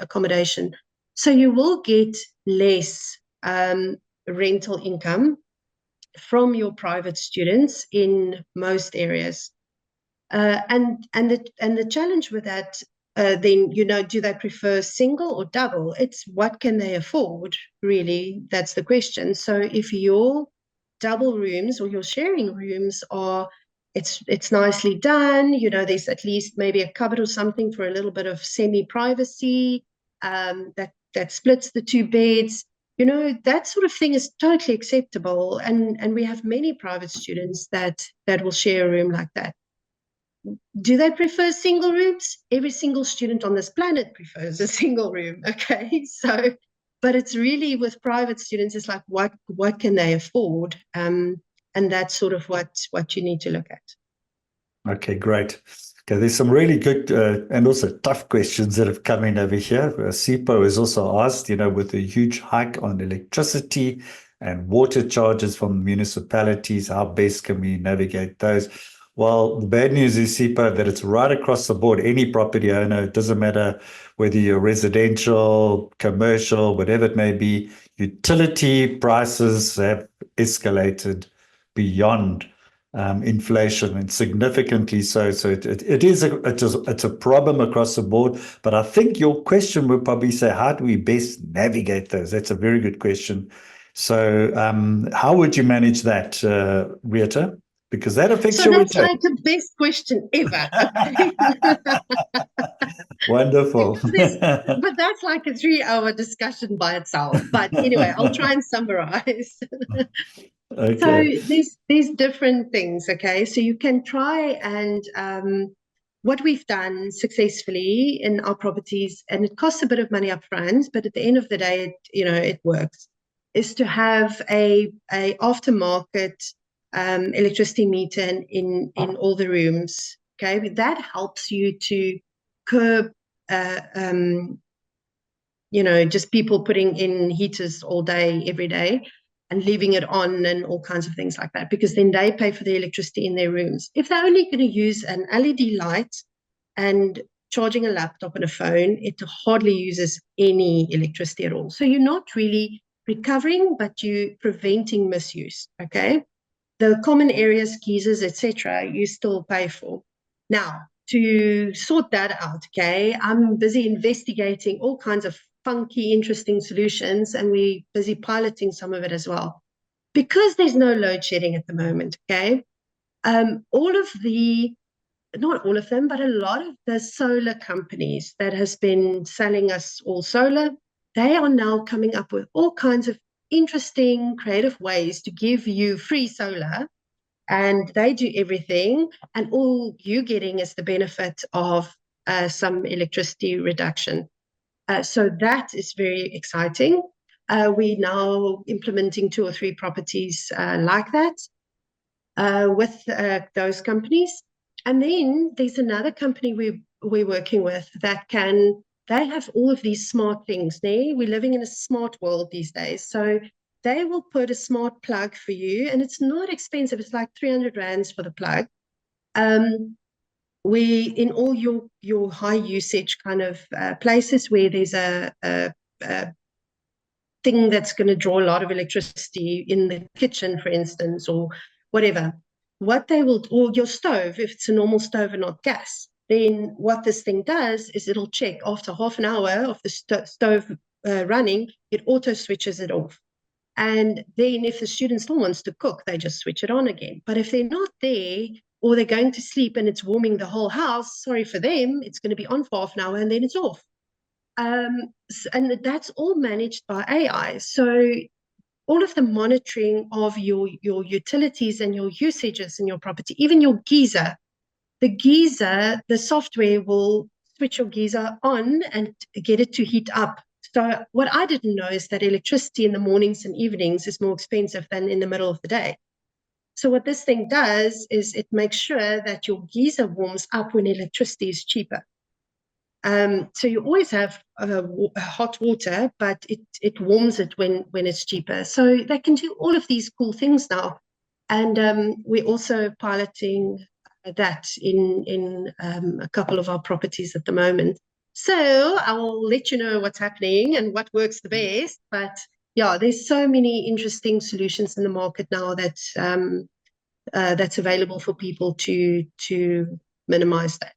B: accommodation. So you will get less rental income from your private students in most areas. And the challenge with that, then, do they prefer single or double? It's what can they afford, really? That's the question. So if your double rooms or your sharing rooms are, it's nicely done, there's at least maybe a cupboard or something for a little bit of semi-privacy, that splits the two beds, that sort of thing is totally acceptable. And we have many private students that will share a room like that. Do they prefer single rooms? Every single student on this planet prefers a single room. Okay, so, but it's really with private students, it's like what can they afford? And that's sort of what you need to look at.
A: Okay, great. Okay, there's some really good and also tough questions that have come in over here. SIPO has also asked, with a huge hike on electricity and water charges from municipalities, how best can we navigate those? Well, the bad news is, SIPO, that it's right across the board. Any property owner, it doesn't matter whether you're residential, commercial, whatever it may be, utility prices have escalated beyond inflation, and significantly so. So it's a problem across the board. But I think your question would probably say, how do we best navigate those? That's a very good question. So how would you manage that, Rita? Because that affects
B: So
A: your
B: that's
A: return.
B: like the best question ever. Okay.
A: Wonderful.
B: But that's like a 3-hour discussion by itself. But anyway, I'll try and summarize. So
A: Okay.
B: there's different things, okay? So you can try and what we've done successfully in our properties, and it costs a bit of money up front, but at the end of the day, it works, is to have a aftermarket electricity meter in all the rooms. Okay, that helps you to curb just people putting in heaters all day, every day, and leaving it on and all kinds of things like that, because then they pay for the electricity in their rooms. If they're only going to use an LED light and charging a laptop and a phone, it hardly uses any electricity at all. So you're not really recovering, but you're preventing misuse, okay? The common areas, geysers, etc., you still pay for. Now, to sort that out, okay, I'm busy investigating all kinds of funky, interesting solutions, and we're busy piloting some of it as well. Because there's no load shedding at the moment, okay, all of the, not all of them, but a lot of the solar companies that has been selling us all solar, they are now coming up with all kinds of interesting, creative ways to give you free solar, and they do everything, and all you're getting is the benefit of some electricity reduction. So that is very exciting. We're now implementing 2 or 3 properties like that with those companies. And then there's another company we're working with that they have all of these smart things. We're living in a smart world these days. So they will put a smart plug for you, and it's not expensive. It's like 300 rands for the plug. We, in all your high usage kind of places where there's a thing that's going to draw a lot of electricity in the kitchen, for instance, or whatever, what they will, or your stove, if it's a normal stove and not gas, then what this thing does is it'll check after half an hour of the stove running, it auto switches it off. And then if the student still wants to cook, they just switch it on again. But if they're not there, or they're going to sleep and it's warming the whole house, sorry for them, it's going to be on for half an hour and then it's off. And that's all managed by AI. So all of the monitoring of your utilities and your usages in your property, even your geyser, the software will switch your geyser on and get it to heat up. So what I didn't know is that electricity in the mornings and evenings is more expensive than in the middle of the day. So what this thing does is it makes sure that your geyser warms up when electricity is cheaper. So you always have hot water, but it warms it when it's cheaper. So they can do all of these cool things now. And we're also piloting that in a couple of our properties at the moment. So I'll let you know what's happening and what works the best. But yeah, there's so many interesting solutions in the market now that's available for people to minimize that.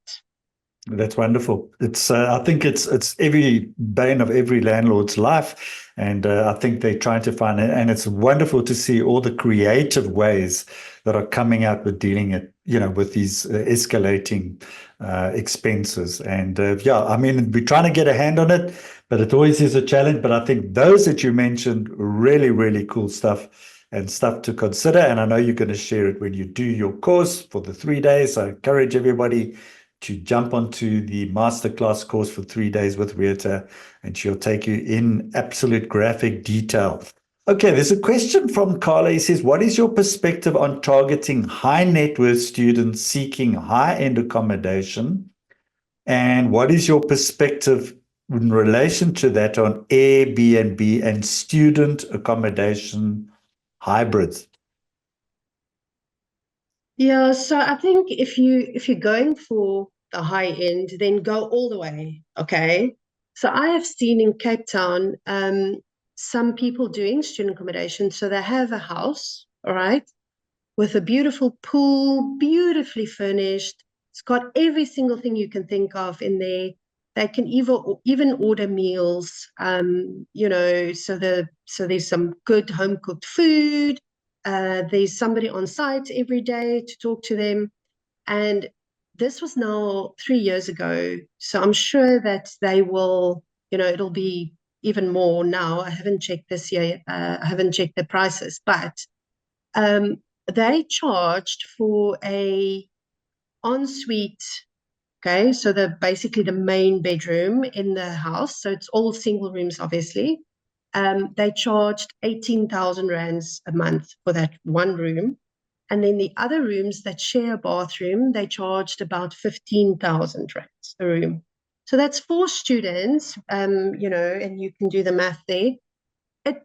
A: That's wonderful. It's I think it's every bane of every landlord's life, and I think they're trying to find it. And it's wonderful to see all the creative ways that are coming out with dealing it, with these escalating expenses. And yeah, I mean, we're trying to get a hand on it, but it always is a challenge. But I think those that you mentioned, really, really cool stuff and stuff to consider. And I know you're going to share it when you do your course for the 3 days. I encourage everybody to jump onto the masterclass course for 3 days with Rita, and she'll take you in absolute graphic detail. Okay, there's a question from Carla. He says, what is your perspective on targeting high net worth students seeking high-end accommodation? And what is your perspective in relation to that on Airbnb and student accommodation hybrids?
B: Yeah, so I think if you're going for the high end, then go all the way. Okay. So I have seen in Cape Town some people doing student accommodation. So they have a house, all right, with a beautiful pool, beautifully furnished. It's got every single thing you can think of in there. They can even order meals, so there's some good home cooked food. There's somebody on site every day to talk to them. And this was now 3 years ago. So I'm sure that they will, it'll be even more now. I haven't checked this year. I haven't checked the prices, but they charged for a ensuite. Okay, so basically the main bedroom in the house. So it's all single rooms, obviously. They charged 18,000 rands a month for that one room. And then the other rooms that share a bathroom, they charged about 15,000 rands a room. So that's 4 students, and you can do the math there.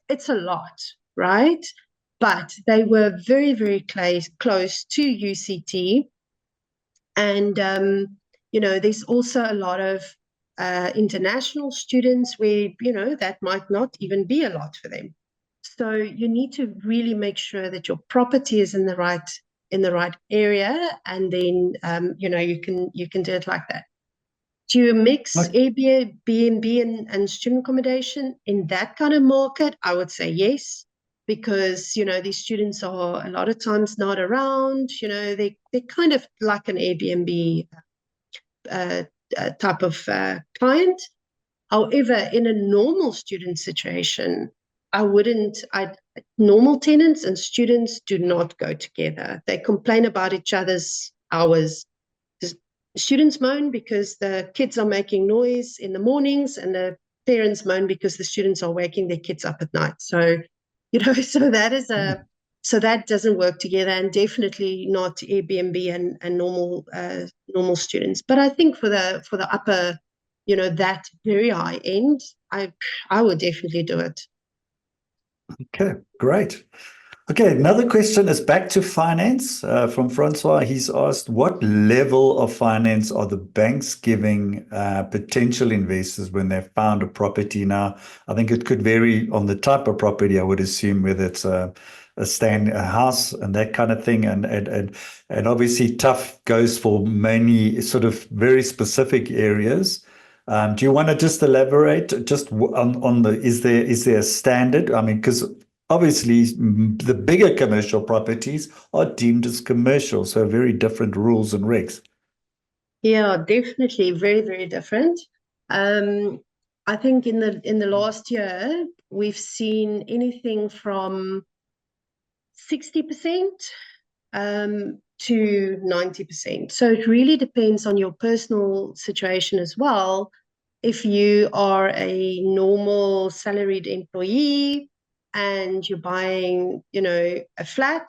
B: It's a lot, right? But they were very, very close to UCT. And, there's also a lot of international students where, that might not even be a lot for them. So you need to really make sure that your property is in the right area, and then you can do it like that. Do you mix
A: Okay.
B: Airbnb and student accommodation in that kind of market? I would say yes, because these students are a lot of times not around. They're kind of like an Airbnb uh, type of client. However, in a normal student situation, I wouldn't. Normal tenants and students do not go together. They complain about each other's hours. The students moan because the kids are making noise in the mornings, and the parents moan because the students are waking their kids up at night. So, so that doesn't work together, and definitely not Airbnb and normal students. But I think for the upper, that very high end, I would definitely do it.
A: Okay, great. Okay, another question is back to finance from Francois. He's asked, what level of finance are the banks giving potential investors when they've found a property? Now, I think it could vary on the type of property, I would assume, whether it's a house and that kind of thing. And obviously tough goes for many sort of very specific areas. Do you want to just elaborate just on is there a standard? I mean, because obviously the bigger commercial properties are deemed as commercial, so very different rules and regs.
B: Yeah, definitely very, very different. Um, I think in the last year, we've seen anything from 60% to 90%. So it really depends on your personal situation as well. If you are a normal salaried employee and you're buying, a flat,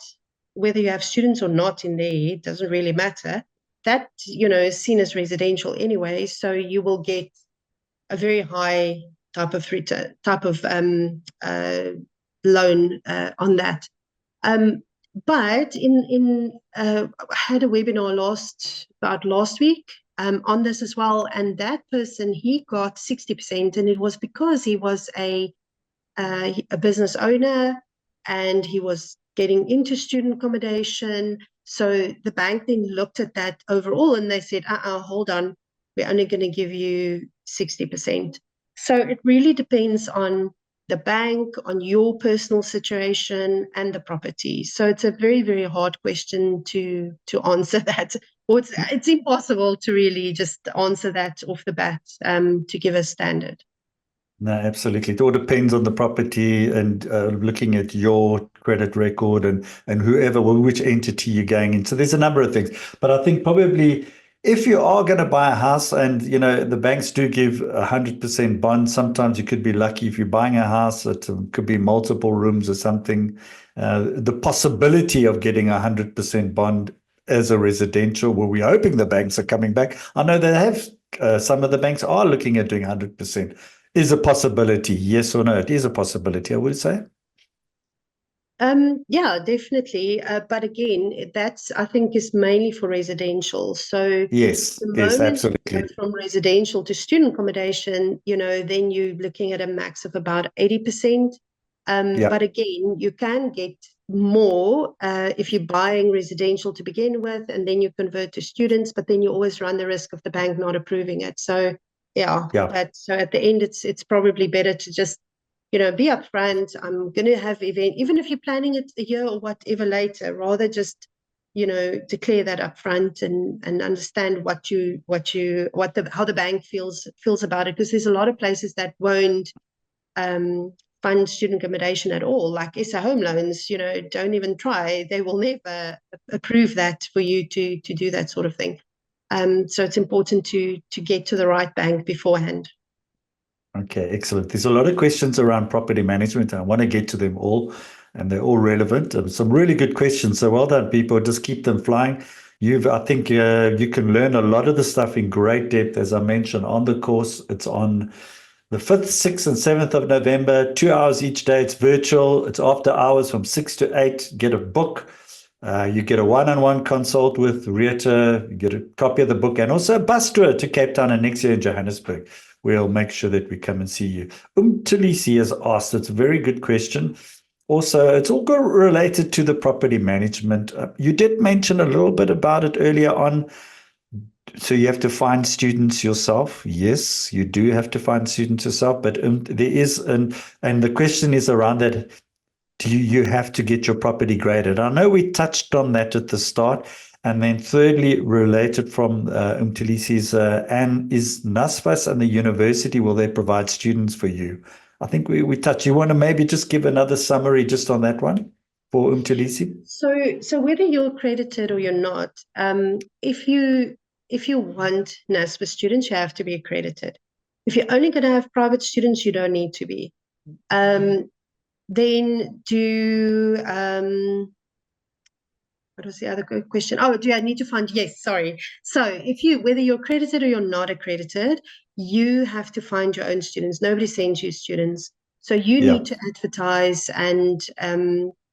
B: whether you have students or not in there, it doesn't really matter. That, is seen as residential anyway. So you will get a very high type of return, type of loan on that. Um, but I had a webinar last week on this as well, and that person, he got 60%, and it was because he was a business owner, and he was getting into student accommodation. So the bank then looked at that overall, and they said, hold on, we're only going to give you 60%. So it really depends on the bank, on your personal situation, and the property. So it's a very, very hard question to answer that. Or it's impossible to really just answer that off the bat, to give a standard.
A: No, absolutely. It all depends on the property and looking at your credit record and whoever, well, which entity you're going in. So there's a number of things. But I think probably if you are going to buy a house and, the banks do give 100% bond, sometimes you could be lucky if you're buying a house, it could be multiple rooms or something. The possibility of getting 100% bond as a residential, well, we're hoping the banks are coming back. I know they have, some of the banks are looking at doing 100%. Is a possibility, yes or no? It is a possibility, I would say.
B: Yeah, definitely. But again, that's, I think, is mainly for residential. So
A: Yes,
B: the
A: yes,
B: moment you go
A: absolutely.
B: from residential to student accommodation, then you're looking at a max of about 80%.
A: Yeah,
B: But again, you can get more if you're buying residential to begin with, and then you convert to students, but then you always run the risk of the bank not approving it. So yeah,
A: yeah.
B: but so at the end, it's probably better to just be upfront. I'm going to have event, even if you're planning it a year or whatever later, rather just, declare that upfront and understand how the bank feels about it. Because there's a lot of places that won't fund student accommodation at all, like SA home loans, don't even try. They will never approve that for you to do that sort of thing. So it's important to get to the right bank beforehand.
A: Okay, excellent. There's a lot of questions around property management. I want to get to them all. and they're all relevant. Some really good questions. So well done, people. Just keep them flying. I think you can learn a lot of the stuff in great depth, as I mentioned, on the course. It's on the 5th, 6th, and 7th of November, 2 hours each day. It's virtual. It's after hours from 6 to 8. Get a book. You get a one-on-one consult with Rita. You get a copy of the book and also a bus tour to Cape Town and next year in Johannesburg. We'll make sure that we come and see you. Talisi has asked, it's a very good question. Also, it's all related to the property management. You did mention a little bit about it earlier on. So you have to find students yourself. Yes, you do have to find students yourself, but there is, and the question is around that. Do you have to get your property graded? I know we touched on that at the start. And then thirdly, related from Umtili's, and is NSFAS and the university, will they provide students for you? I think we touched. You want to maybe just give another summary just on that one for Umtilisi?
B: So whether you're accredited or you're not, if you want NSFAS students, you have to be accredited. If you're only going to have private students, you don't need to be. Then what was the other question? Oh, do I need to find? Yes, sorry. So whether you're accredited or you're not accredited, you have to find your own students. Nobody sends you students. So you
A: Yeah.
B: need to advertise and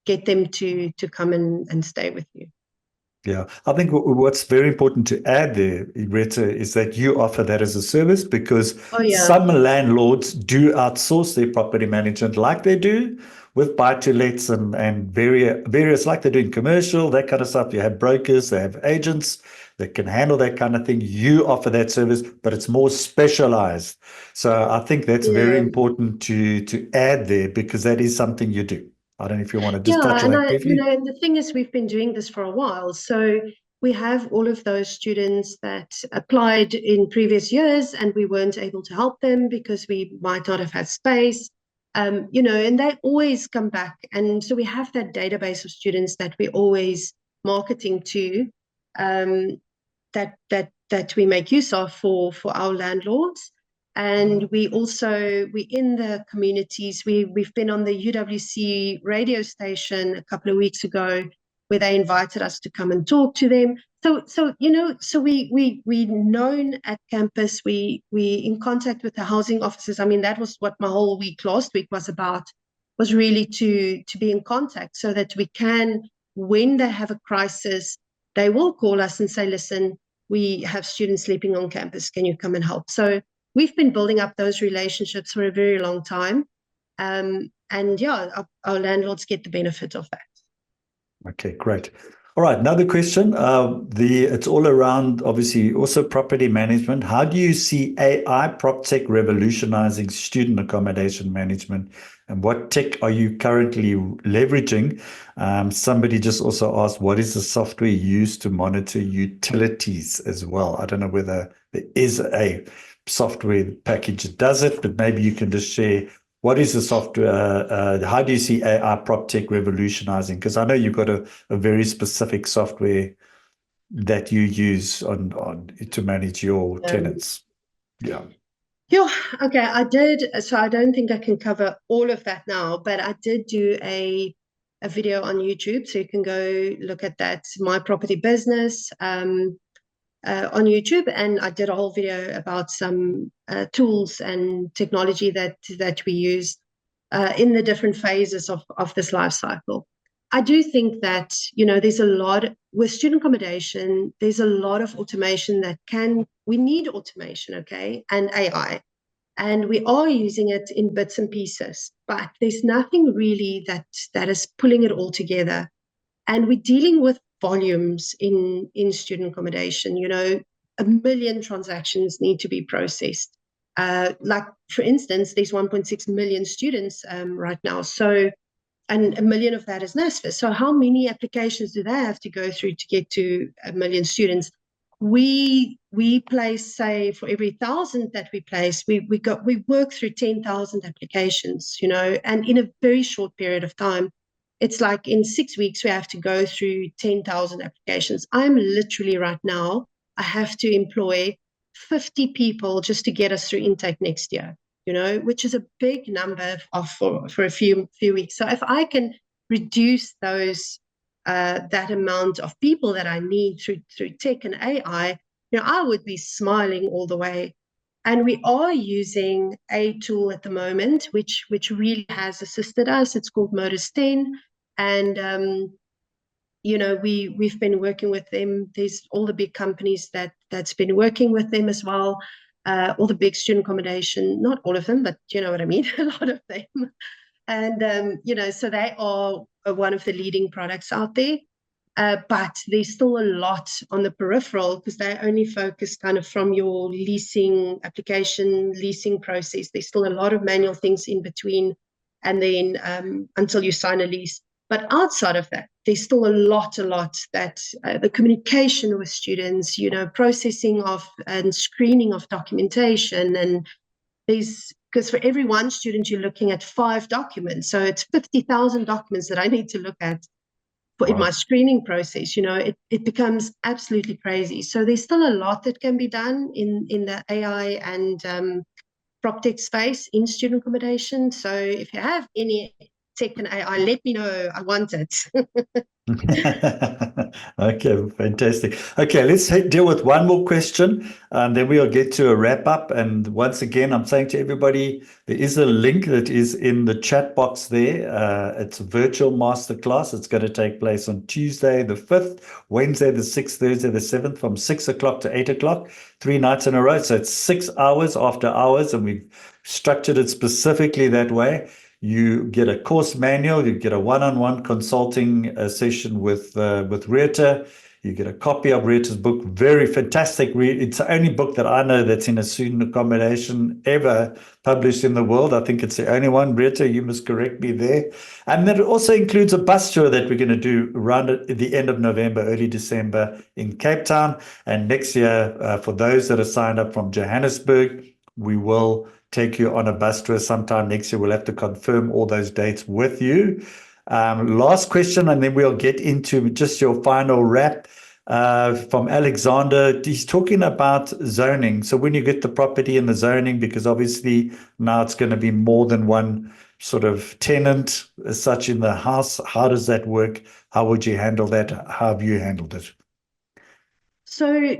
B: get them to come and stay with you.
A: Yeah, I think what's very important to add there, Greta, is that you offer that as a service because some landlords do outsource their property management like they do with buy-to-lets and various, like they do in commercial, that kind of stuff. You have brokers, they have agents that can handle that kind of thing. You offer that service, but it's more specialized. So I think that's very important to add there because that is something you do. I don't know if you want to just touch on that briefly.
B: And the thing is, we've been doing this for a while. So we have all of those students that applied in previous years and we weren't able to help them because we might not have had space, and they always come back. And so we have that database of students that we're always marketing to, that we make use of for our landlords. And we in the communities. We've been on the UWC radio station a couple of weeks ago, where they invited us to come and talk to them. So we known at campus. We in contact with the housing officers. I mean, that was what my whole week last week was about. Was really to be in contact so that we can, when they have a crisis, they will call us and say, "Listen, we have students sleeping on campus. Can you come and help?" So we've been building up those relationships for a very long time. And our landlords get the benefit of that.
A: Okay, great. All right, another question. It's all around, obviously, also property management. How do you see AI prop tech revolutionizing student accommodation management? And what tech are you currently leveraging? Somebody just also asked, what is the software used to monitor utilities as well? I don't know whether there is a software package that does it, but maybe you can just share what is the software? How do you see AI prop tech revolutionizing? Because I know you've got a very specific software that you use on to manage your tenants. Yeah.
B: Yeah, okay. I did. So I don't think I can cover all of that now, but I did do a video on YouTube. So you can go look at that, My Property Business, on YouTube. And I did a whole video about some tools and technology that we use in the different phases of this life cycle. I do think that, there's a lot with student accommodation, there's a lot of automation we need automation, okay, and AI. And we are using it in bits and pieces, but there's nothing really that is pulling it all together. And we're dealing with volumes in student accommodation. 1 million transactions need to be processed. Like, for instance, there's 1.6 million students right now. So, and 1 million of that is NSFAS. So how many applications do they have to go through to get to 1 million students? We place, say, for every 1,000 that we place, we work through 10,000 applications, and in a very short period of time. It's like in 6 weeks, we have to go through 10,000 applications. I'm literally right now, I have to employ 50 people just to get us through intake next year, which is a big number for a few weeks. So if I can reduce those that amount of people that I need through tech and AI, I would be smiling all the way. And we are using a tool at the moment, which really has assisted us. It's called Modus 10. And we've been working with them. There's all the big companies that's been working with them as well. All the big student accommodation, not all of them, but you know what I mean, a lot of them. And so they are one of the leading products out there. But there's still a lot on the peripheral because they only focus kind of from your leasing application, leasing process. There's still a lot of manual things in between, and then until you sign a lease. But outside of that, there's still a lot that the communication with students, processing of and screening of documentation. And because for every one student, you're looking at 5 documents. So it's 50,000 documents that I need to look at in my screening process. It becomes absolutely crazy. So there's still a lot that can be done in the AI and PropTech space in student accommodation. So if you have any tech and AI, let me know. I want it.
A: Okay, fantastic. Okay, let's deal with one more question, and then we'll get to a wrap up. And once again, I'm saying to everybody, there is a link that is in the chat box there. It's a virtual masterclass. It's going to take place on Tuesday the 5th, Wednesday the 6th, Thursday the 7th, from 6 o'clock to 8 o'clock, 3 nights in a row. So it's 6 hours after hours, and we've structured it specifically that way. You get a course manual, you get a one-on-one consulting session with Rita. You get a copy of Rita's book, very fantastic. It's the only book that I know that's in a student accommodation ever published in the world. I think it's the only one. Rita, you must correct me there. And then it also includes a bus tour that we're going to do around at the end of November, early December in Cape Town. And next year, for those that are signed up from Johannesburg, we will take you on a bus tour sometime next year. We'll have to confirm all those dates with you. Last question, and then we'll get into just your final wrap from Alexander. He's talking about zoning. So when you get the property and the zoning, because obviously now it's going to be more than one sort of tenant as such in the house. How does that work? How would you handle that? How have you handled it?
B: So,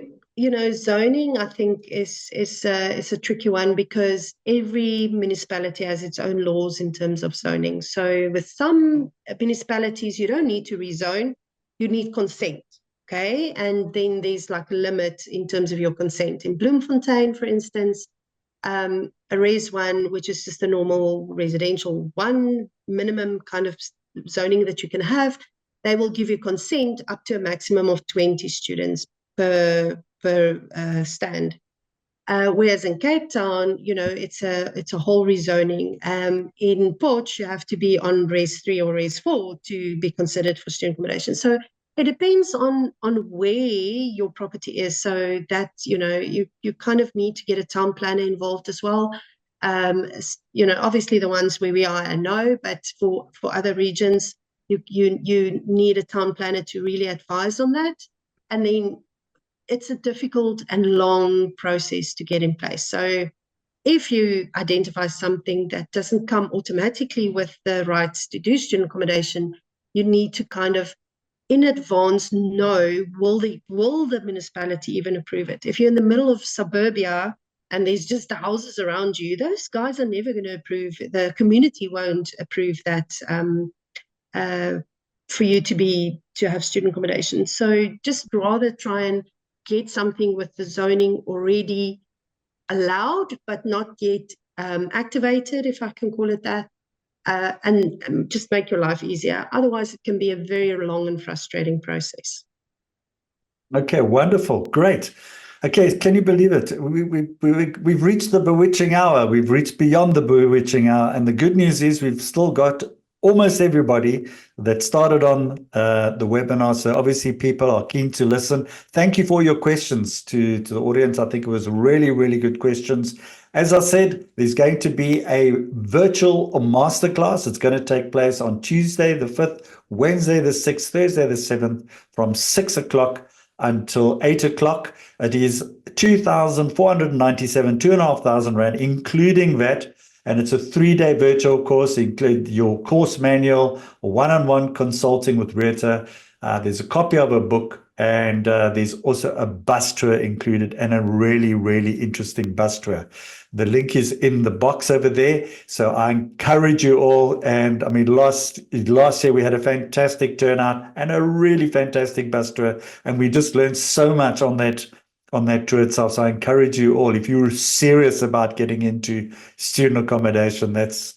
B: zoning, I think, is a tricky one because every municipality has its own laws in terms of zoning. So with some municipalities, you don't need to rezone, you need consent. Okay. And then there's like a limit in terms of your consent. In Bloemfontein, for instance, a res one, which is just a normal residential one, minimum kind of zoning that you can have, they will give you consent up to a maximum of 20 students per stand. Whereas in Cape Town, it's a whole rezoning. In Port, you have to be on res 3 or res 4 to be considered for student accommodation. So it depends on where your property is. So that you kind of need to get a town planner involved as well. Obviously the ones where we are, I know, but for other regions, you need a town planner to really advise on that. And then it's a difficult and long process to get in place. So if you identify something that doesn't come automatically with the rights to do student accommodation, you need to kind of in advance know, will the municipality even approve it? If you're in the middle of suburbia and there's just the houses around you, those guys are never going to approve. The community won't approve that for you to have student accommodation. So just rather try and get something with the zoning already allowed, but not yet activated, if I can call it that, and just make your life easier. Otherwise, it can be a very long and frustrating process.
A: Okay, wonderful. Great. Okay, can you believe it? We've reached the bewitching hour. We've reached beyond the bewitching hour. And the good news is we've still got almost everybody that started on the webinar. So obviously people are keen to listen. Thank you for your questions to the audience. I think it was really, really good questions. As I said, there's going to be a virtual masterclass. It's going to take place on Tuesday the 5th, Wednesday the 6th, Thursday the 7th from 6 o'clock until 8 o'clock. It is 2,497, 2,500 Rand, including that. And it's a 3-day virtual course, include your course manual, one-on-one consulting with Rita. There's a copy of a book, and there's also a bus tour included, and a really, really interesting bus tour. The link is in the box over there. So I encourage you all. And I mean, last year we had a fantastic turnout and a really fantastic bus tour, and we just learned so much on that tour itself. So I encourage you all, if you're serious about getting into student accommodation, this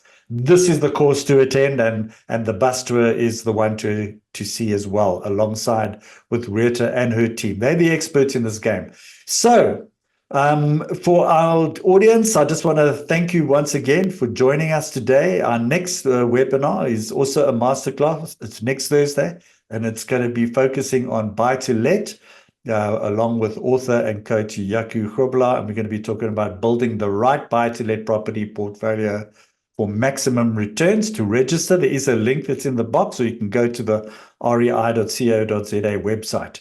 A: is the course to attend, and the bus tour is the one to see as well, alongside with Rita and her team. They're the experts in this game. So for our audience, I just want to thank you once again for joining us today. Our next webinar is also a masterclass. It's next Thursday, and it's going to be focusing on buy-to-let, along with author and coach Yaku Grobler. And we're going to be talking about building the right buy-to-let property portfolio for maximum returns. To register, there is a link that's in the box, so you can go to the rei.co.za website.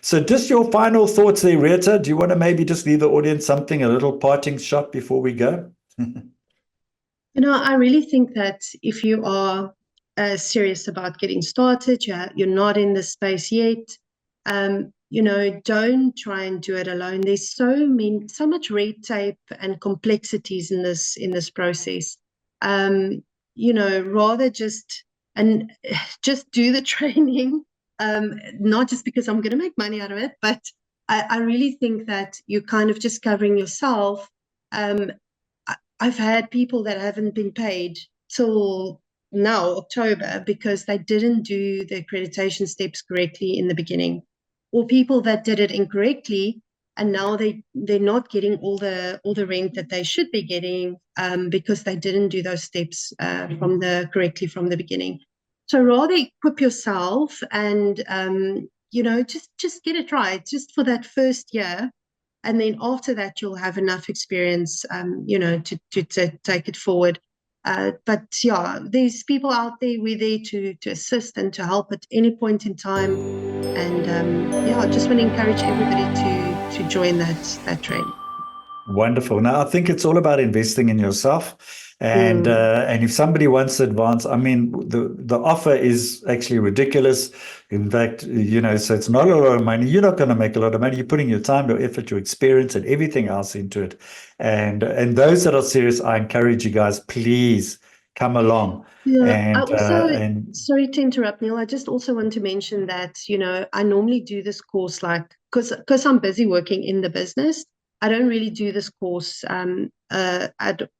A: So just your final thoughts there, Rita. Do you want to maybe just leave the audience something, a little parting shot before we go?
B: I really think that if you are serious about getting started, you're not in the space yet, don't try and do it alone. There's so much red tape and complexities in this process. Rather just do the training. Not just because I'm going to make money out of it, but I really think that you're kind of just covering yourself. I've had people that haven't been paid till now, October, because they didn't do the accreditation steps correctly in the beginning, or people that did it incorrectly, and now they're not getting all the rent that they should be getting because they didn't do those steps correctly from the beginning. So rather equip yourself and just get it right, just for that first year. And then after that, you'll have enough experience, to take it forward. But yeah, there's people out there. We're there to assist and to help at any point in time. And I just want to encourage everybody to join that train.
A: Wonderful. Now, I think it's all about investing in yourself. And if somebody wants to advance, I mean, the offer is actually ridiculous. In fact, so it's not a lot of money. You're not going to make a lot of money. You're putting your time, your effort, your experience, and everything else into it. And those that are serious, I encourage you guys, please come along.
B: Yeah,
A: And
B: sorry to interrupt, Neil. I just also want to mention that, I normally do this course because I'm busy working in the business. I don't really do this course a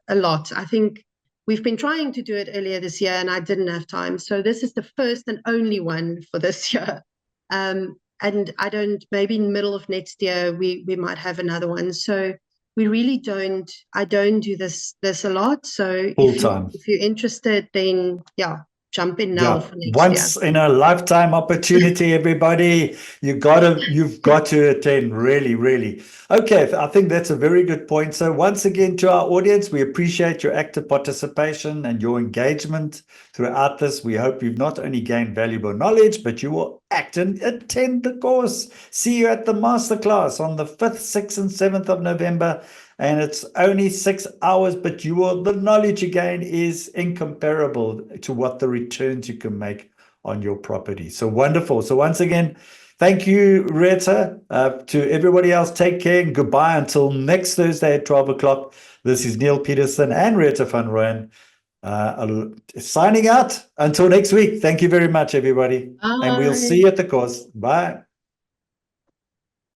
B: lot. I think we've been trying to do it earlier this year, and I didn't have time. So this is the first and only one for this year. And maybe in the middle of next year, we might have another one. So we really I don't do this a lot. So
A: full time.
B: if you're interested, then jump in now for next
A: once
B: year.
A: in a lifetime opportunity, everybody. You've got to attend, really, really. Okay, I think that's a very good point. So once again, to our audience, we appreciate your active participation and your engagement throughout this. We hope you've not only gained valuable knowledge, but you will act and attend the course. See you at the masterclass on the 5th, 6th, and 7th of November. And it's only 6 hours, but the knowledge you gain is incomparable to what the returns you can make on your property. So wonderful. So once again, thank you, Rita. To everybody else, take care and goodbye until next Thursday at 12 o'clock. This is Neil Peterson and Rita van Rooyen signing out until next week. Thank you very much, everybody.
B: Bye.
A: And we'll see you at the course. Bye.